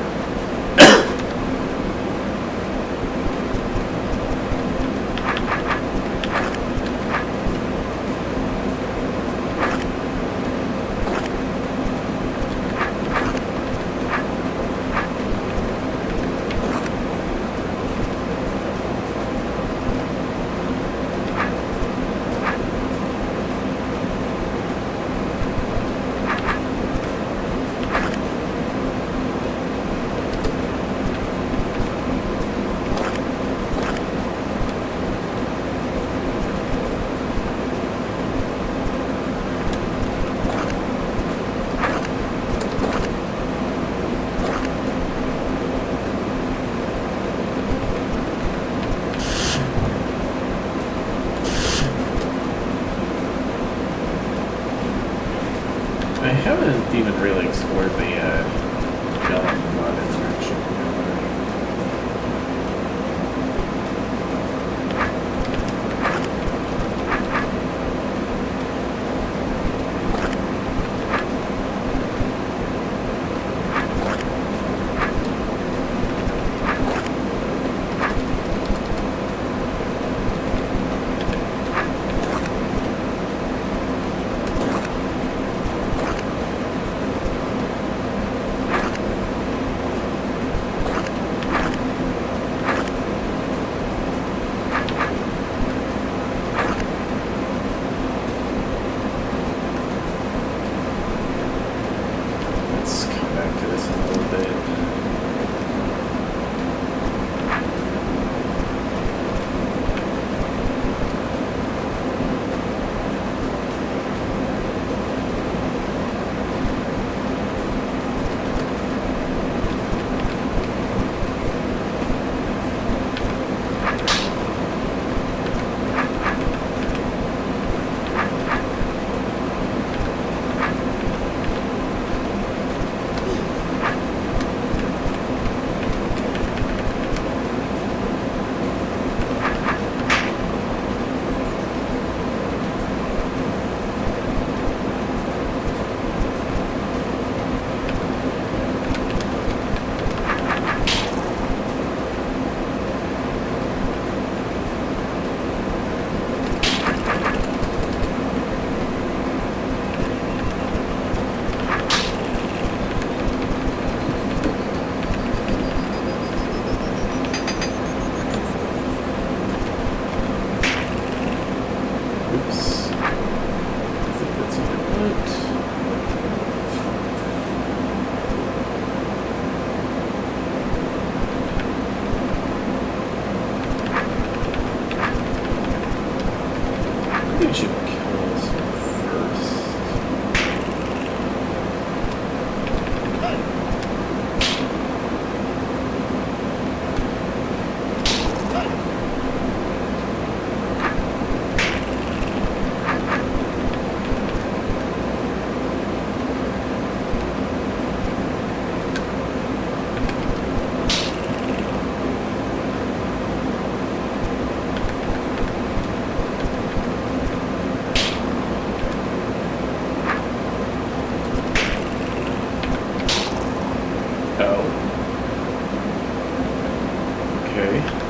Okay.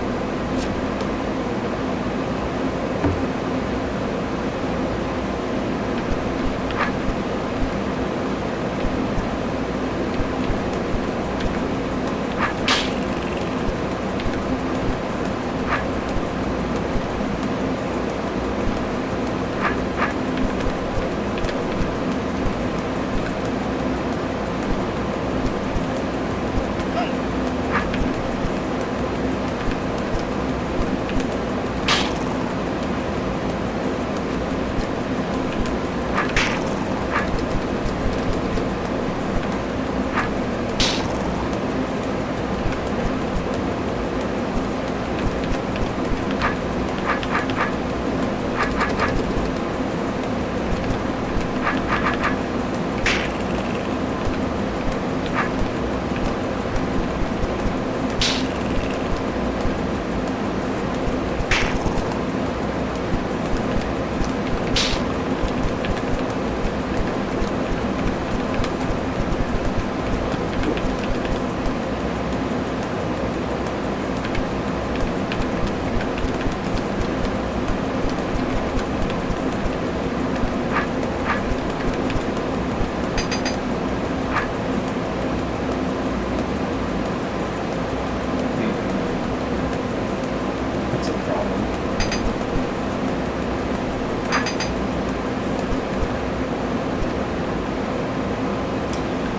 That's a problem.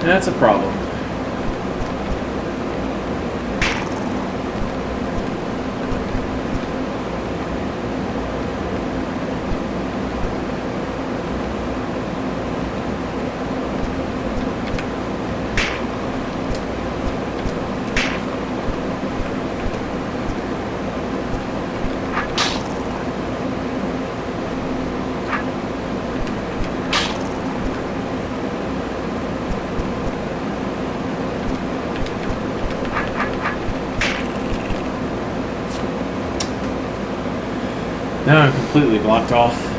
That's a problem. Now I'm completely blocked off.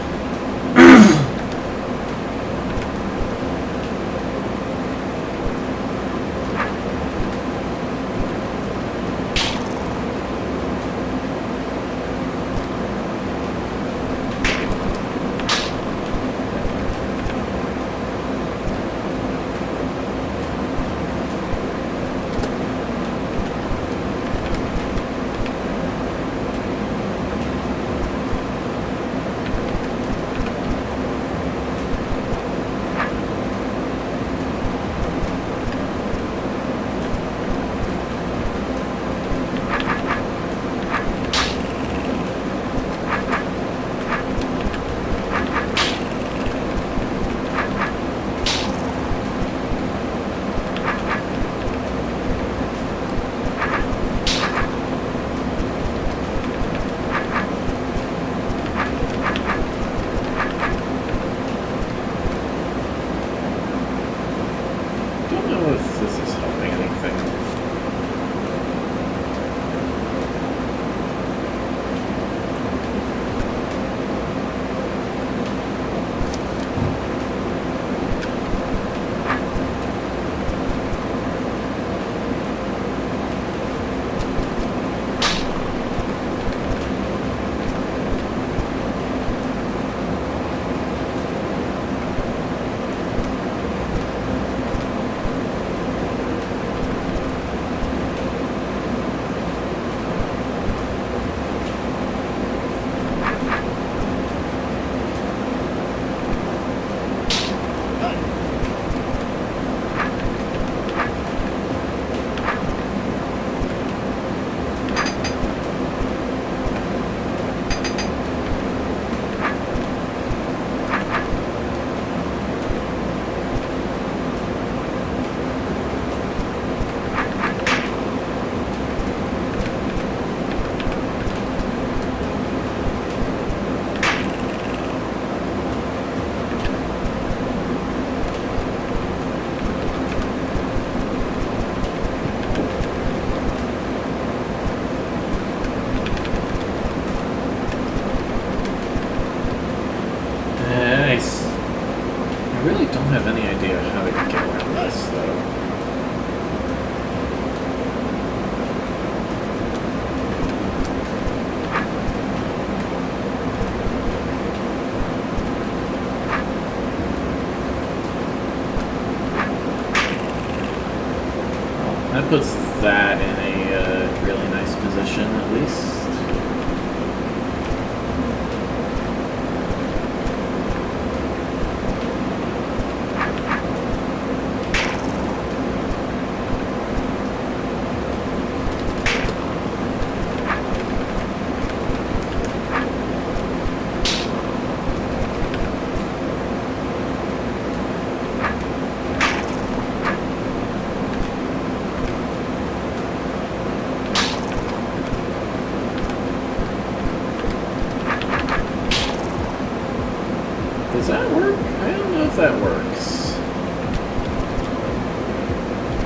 work? I don't know if that works.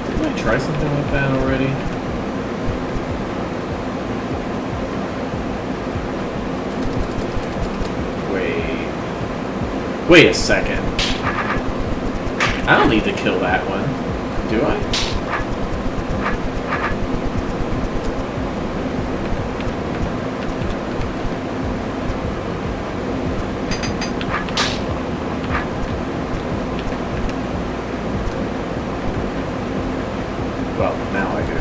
Didn't I try something like that already? Wait a second. I don't need to kill that one, do I? Well, now I do.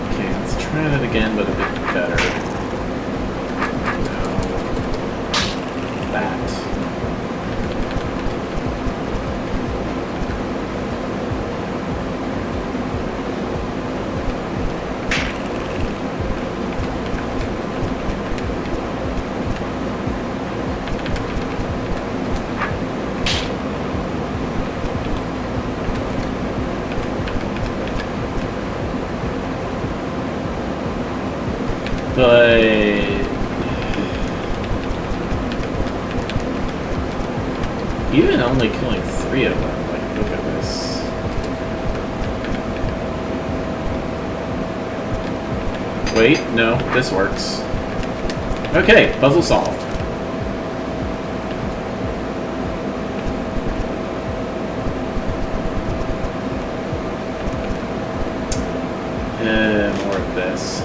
Okay, let's try that again, but a bit better. No. That. But even only killing 3 of them, like, look at this. Wait, no, this works. Okay, puzzle solved. More of this.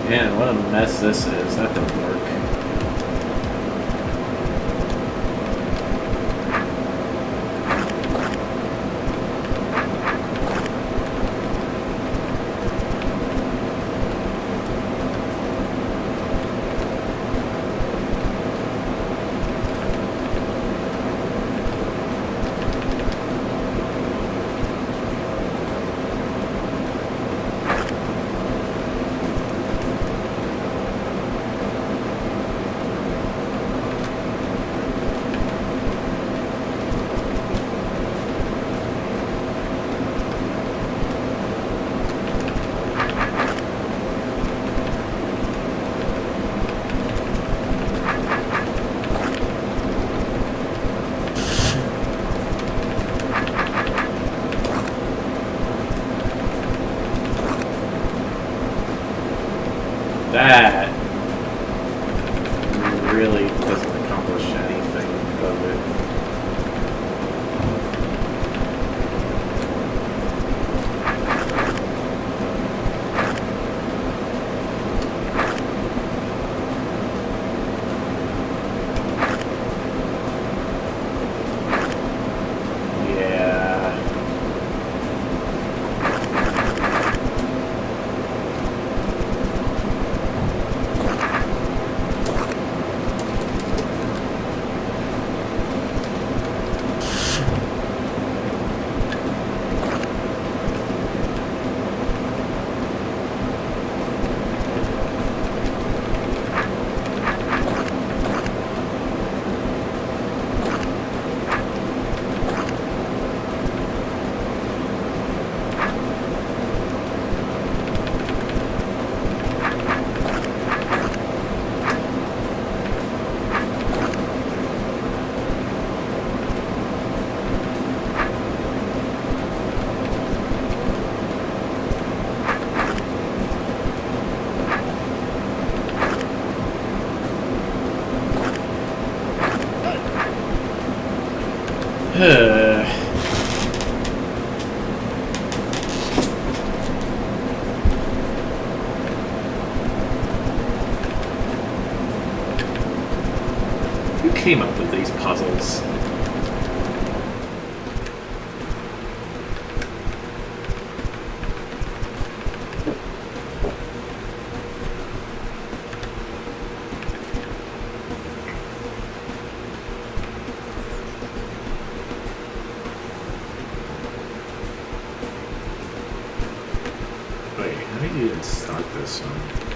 Man, what a mess this is. That didn't work. That really doesn't accomplish anything, does it? came up with these puzzles. Wait, how did you even start this one?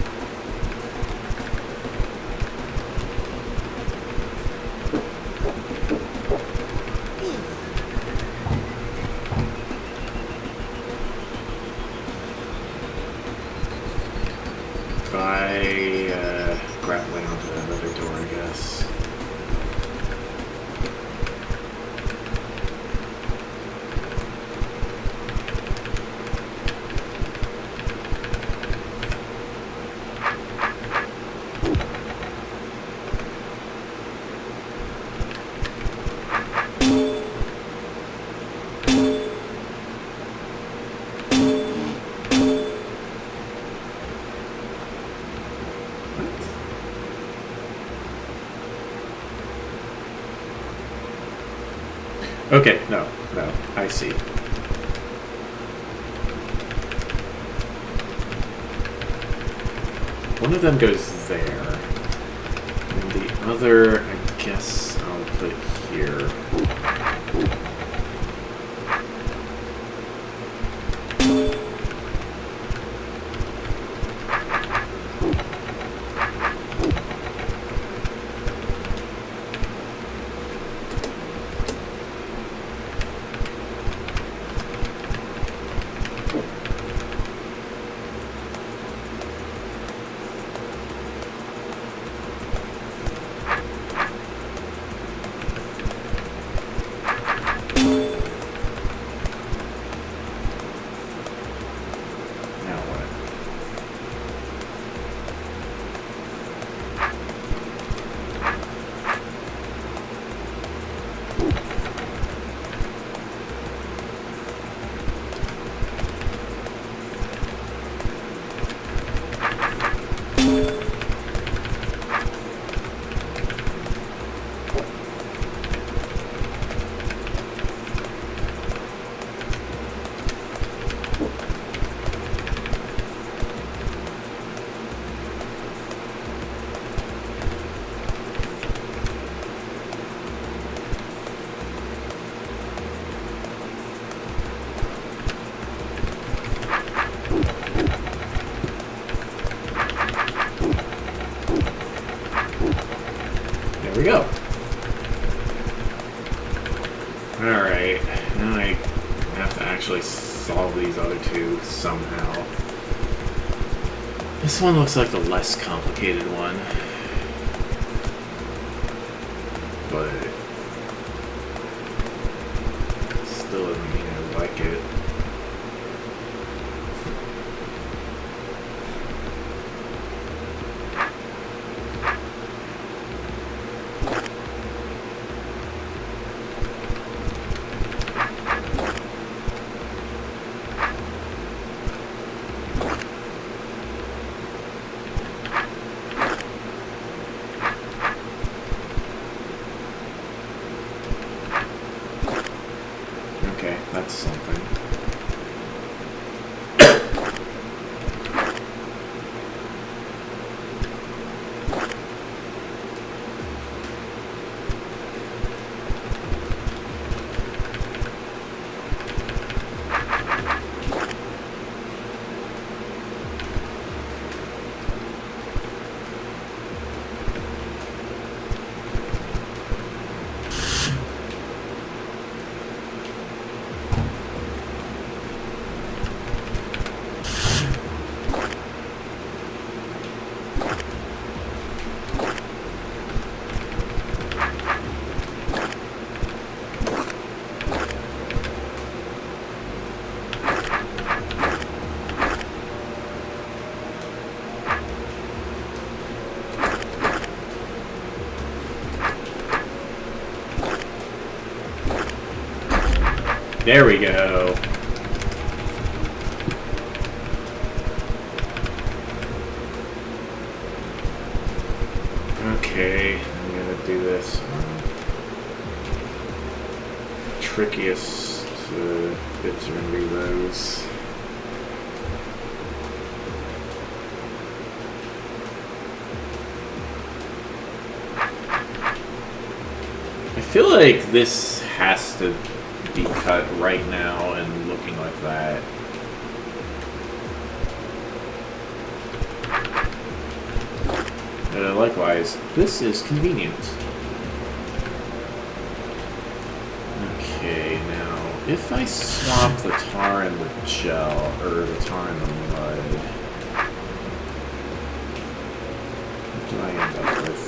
Grappling onto that other door, I guess. Okay, no, I see. One of them goes there, and the other, I guess I'll put here. There we go. Alright, now I have to actually solve these other two somehow. This one looks like the less complicated one. But still doesn't mean I like it. Okay, that's something. There we go. Okay, I'm gonna do this. Trickiest bits are going to be those. I feel like this has to be cut right now and looking like that. Likewise, this is convenient. Okay, now, if I swap the tar and the gel, or the tar and the mud, what do I end up with?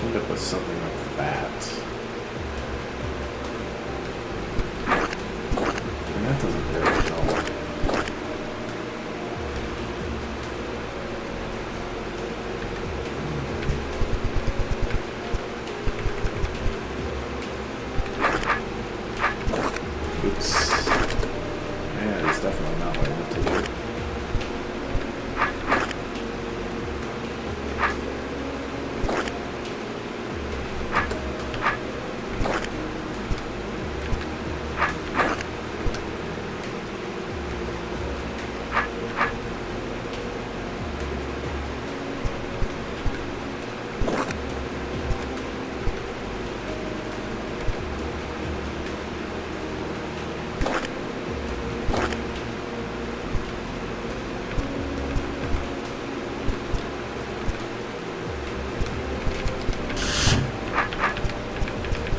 End up with something like that. That doesn't really help. Oops. Yeah, it's definitely not what I meant to do.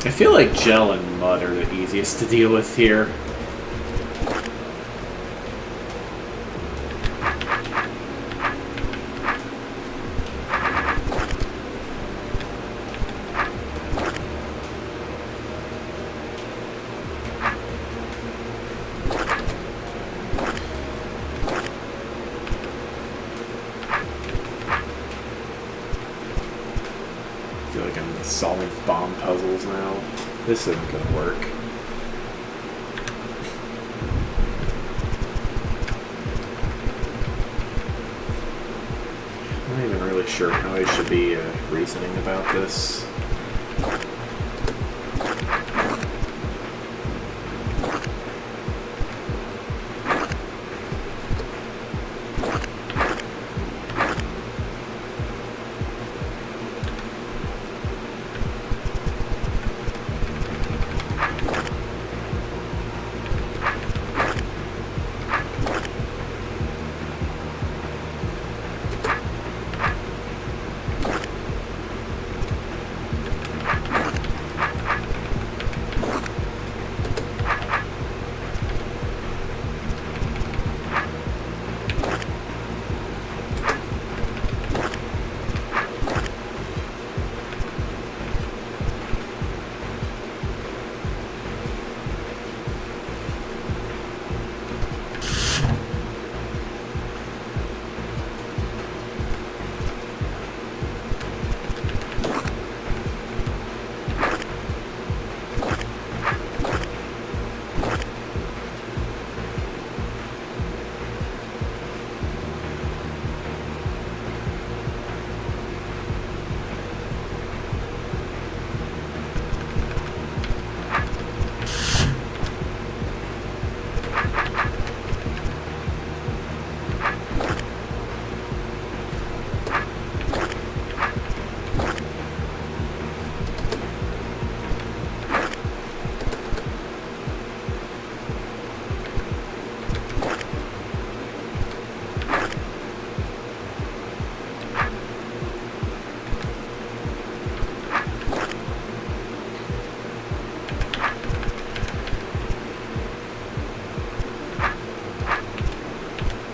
I feel like gel and mud are the easiest to deal with here. I feel like I'm solving bomb puzzles now. This isn't gonna work. I'm not even really sure how I should be reasoning about this.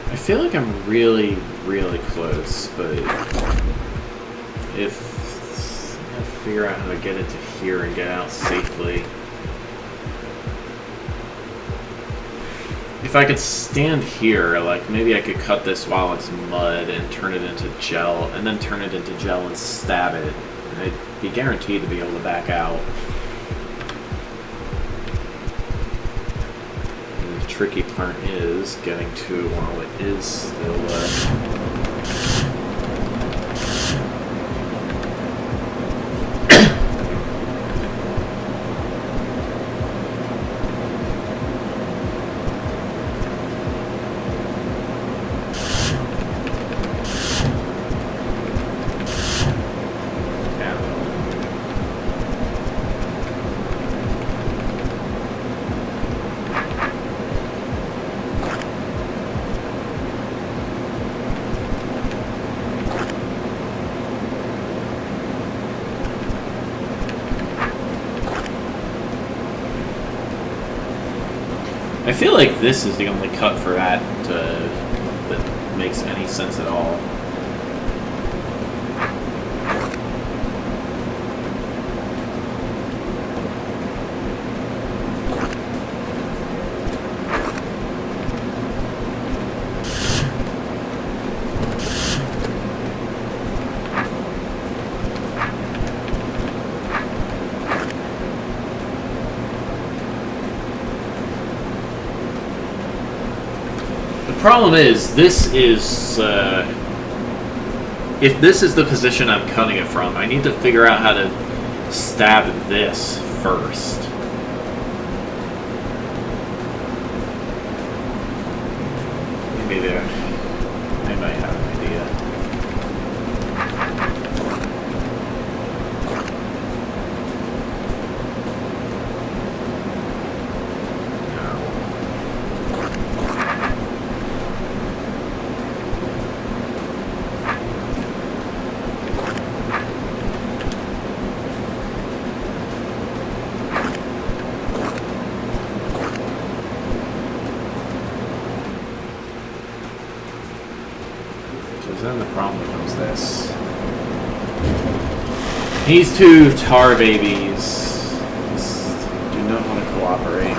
I feel like I'm really, really close, but if I figure out how to get it to here and get out safely. If I could stand here, like maybe I could cut this while it's mud and turn it into gel, and then turn it into gel and stab it, and I'd be guaranteed to be able to back out. tricky part is getting to while it is still. I feel like this is the only cut for that that makes any sense at all. The problem is, this is, if this is the position I'm cutting it from, I need to figure out how to stab this first. Maybe I might have an idea. Then the problem becomes this. These two tar babies just do not want to cooperate.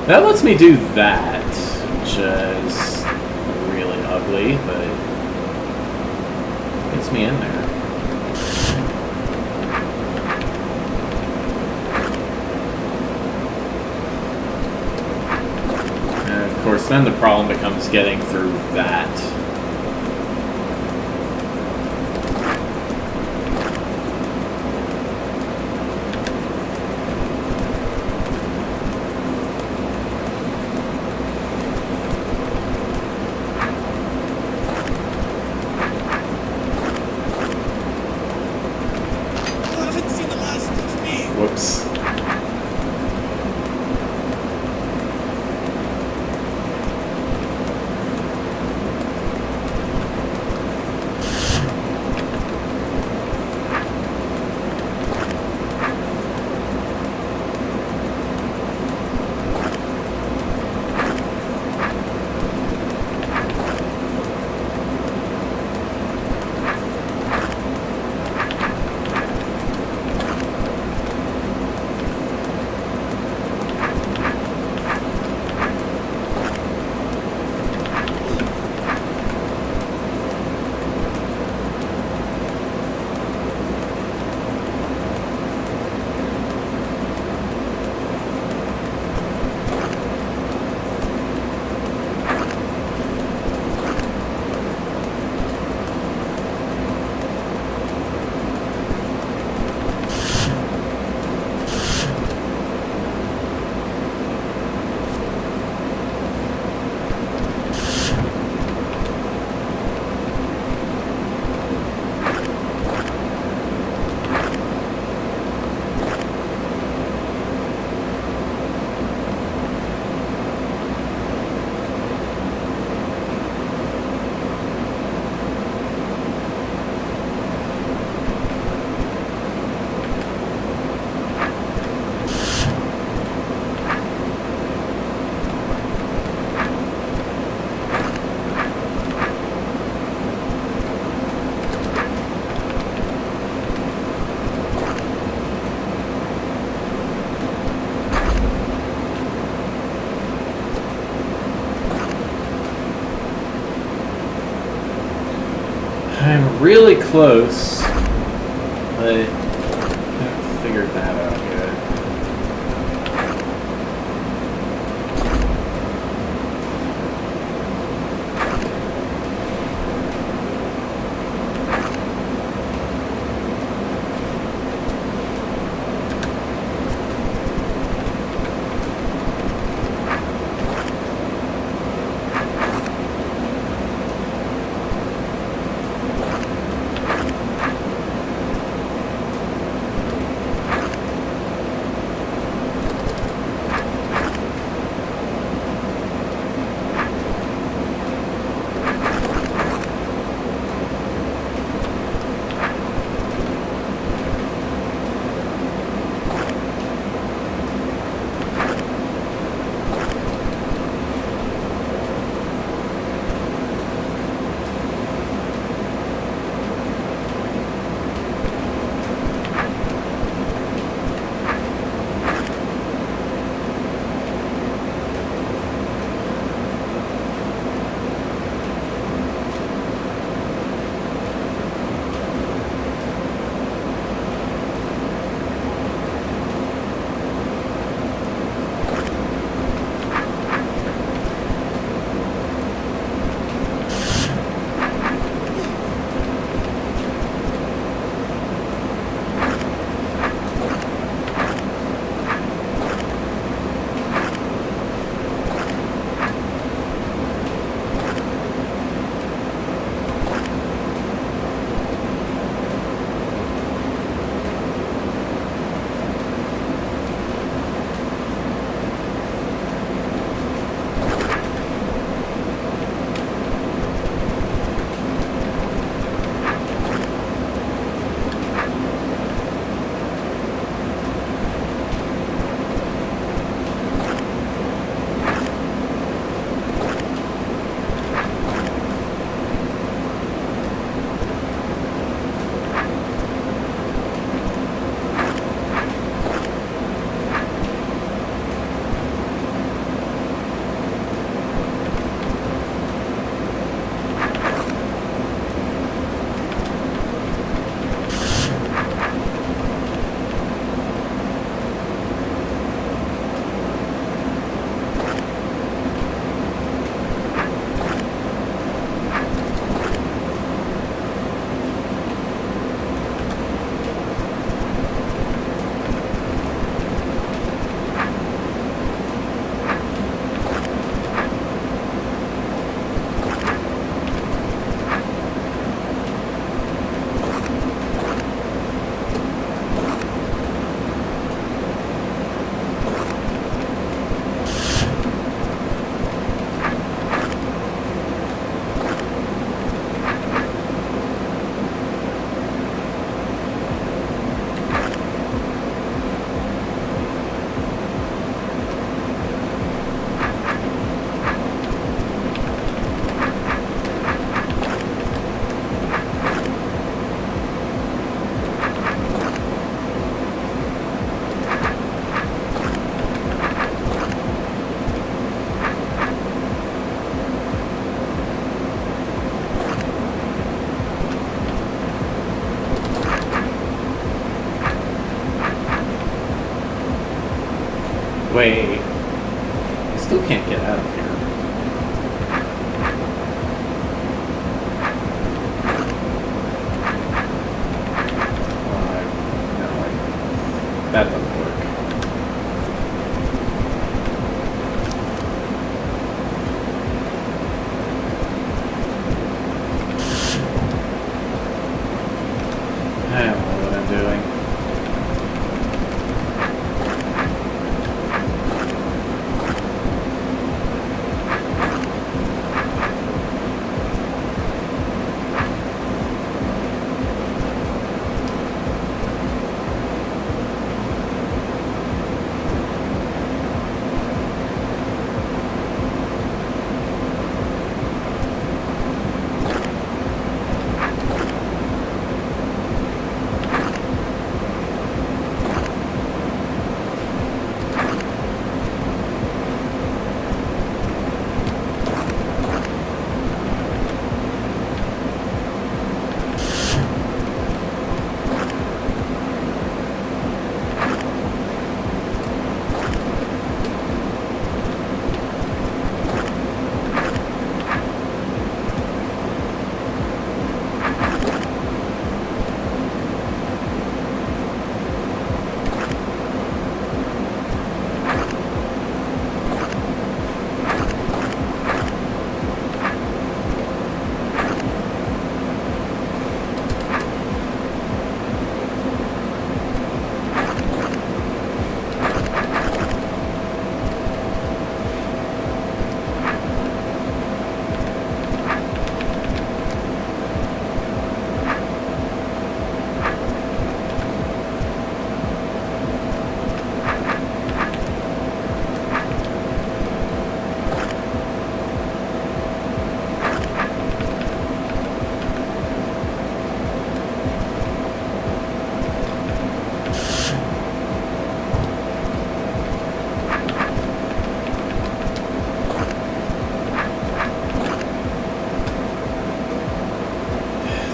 That lets me do that, which is really ugly, but gets me in there. And of course, then the problem becomes getting through that. Whoops. I'm really close. I haven't figured that out yet. Wait. I still can't get out of here. That doesn't work. I don't know what I'm doing.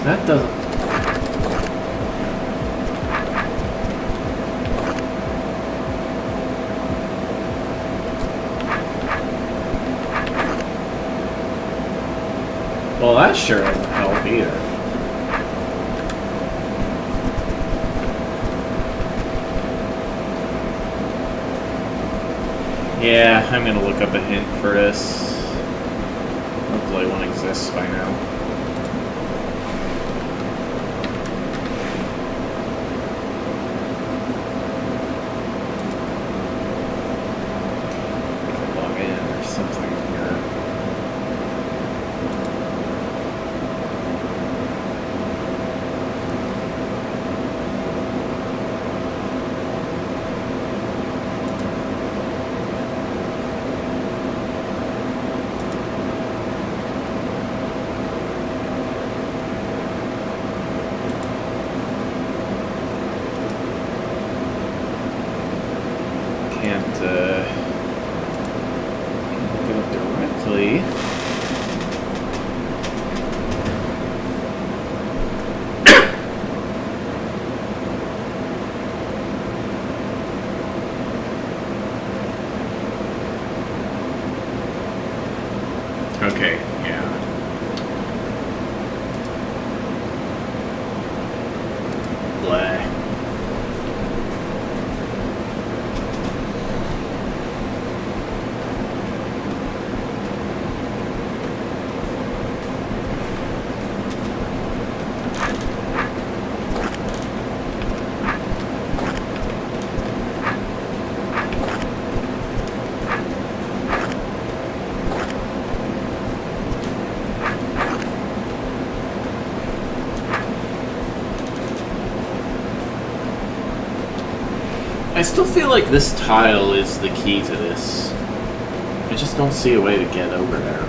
That doesn't... Well, that sure doesn't help either. Yeah, I'm gonna look up a hint for this. Hopefully one exists by now. Okay, yeah. Blah. I still feel like this tile is the key to this. I just don't see a way to get over there.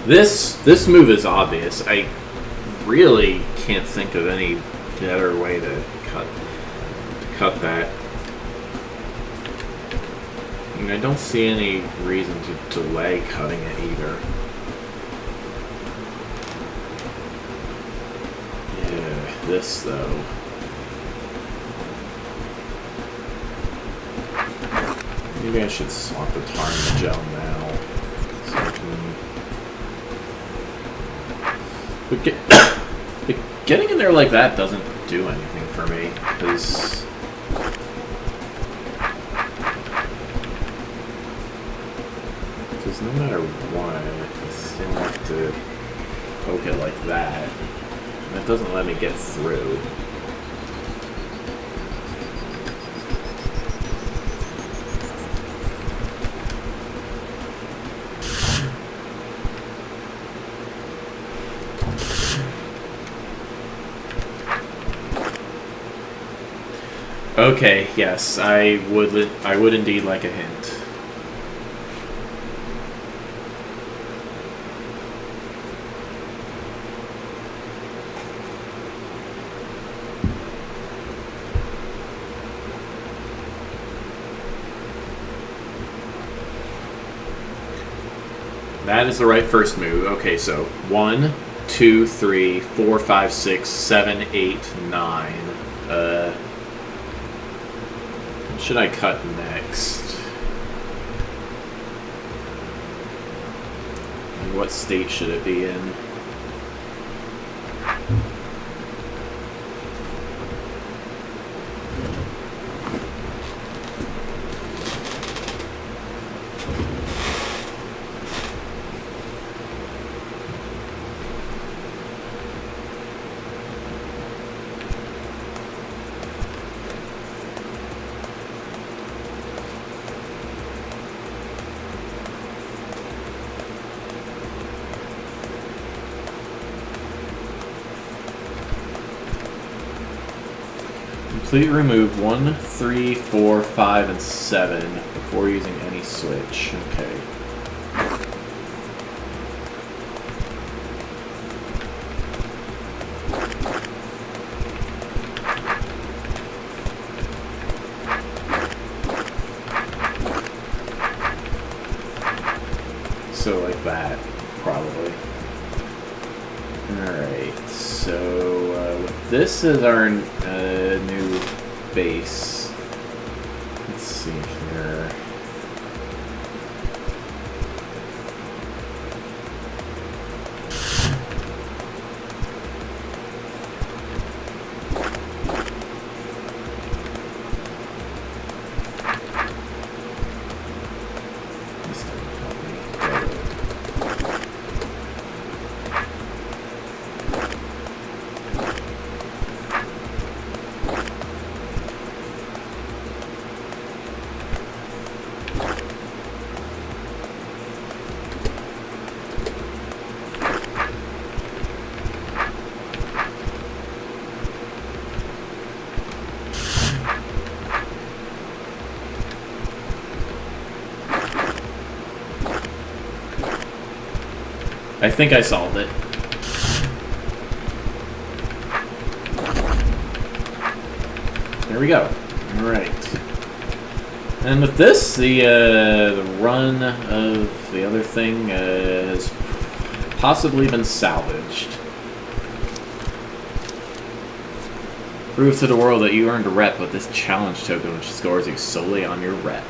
This move is obvious. I really can't think of any better way to cut that. I mean, I don't see any reason to delay cutting it either. Yeah, this though. Maybe I should swap the tar and the gel now. So I can... But getting in there like that doesn't do anything for me, because... no matter what, I still have to poke it like that. That doesn't let me get through. Okay, yes, I would indeed like a hint. That is the right first move. Okay, so 1, 2, 3, 4, 5, 6, 7, 8, 9. What should I cut next? And what state should it be in? Complete remove 1, 3, 4, 5, and 7 before using any switch. Okay. So like that, probably. Alright, so this is our new base. Let's see here. I think I solved it. There we go. Alright. And with this, the run of the other thing has possibly been salvaged. Prove to the world that you earned a rep with this challenge token, which scores you solely on your rep.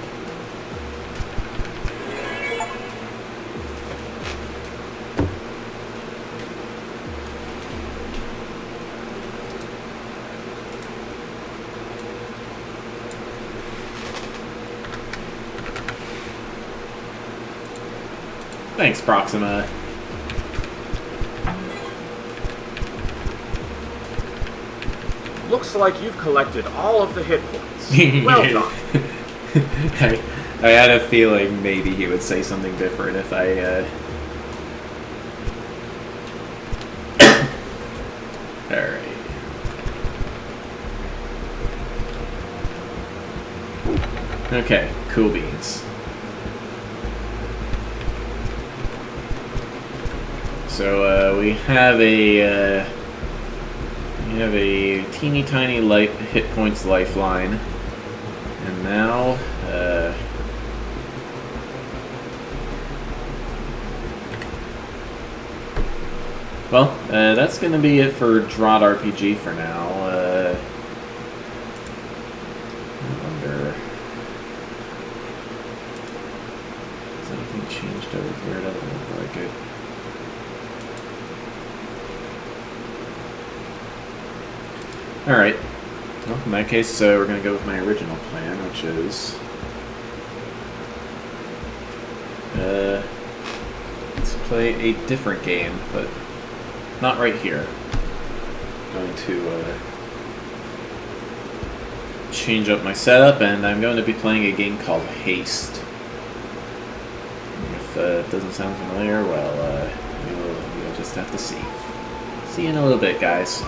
Thanks, Proxima. Looks like you've collected all of the hit points. Well done. I had a feeling maybe he would say something different if I, Alright. Okay, cool beans. So we have a teeny tiny hit points lifeline, and now well, that's going to be it for Drod RPG for now. I wonder, has anything changed over here? It doesn't look like it. Alright. Well, in that case, we're going to go with my original plan, which is... let's play a different game, but not right here. I'm going to change up my setup, and I'm going to be playing a game called Haste. If it doesn't sound familiar, well, you'll just have to see. See you in a little bit, guys.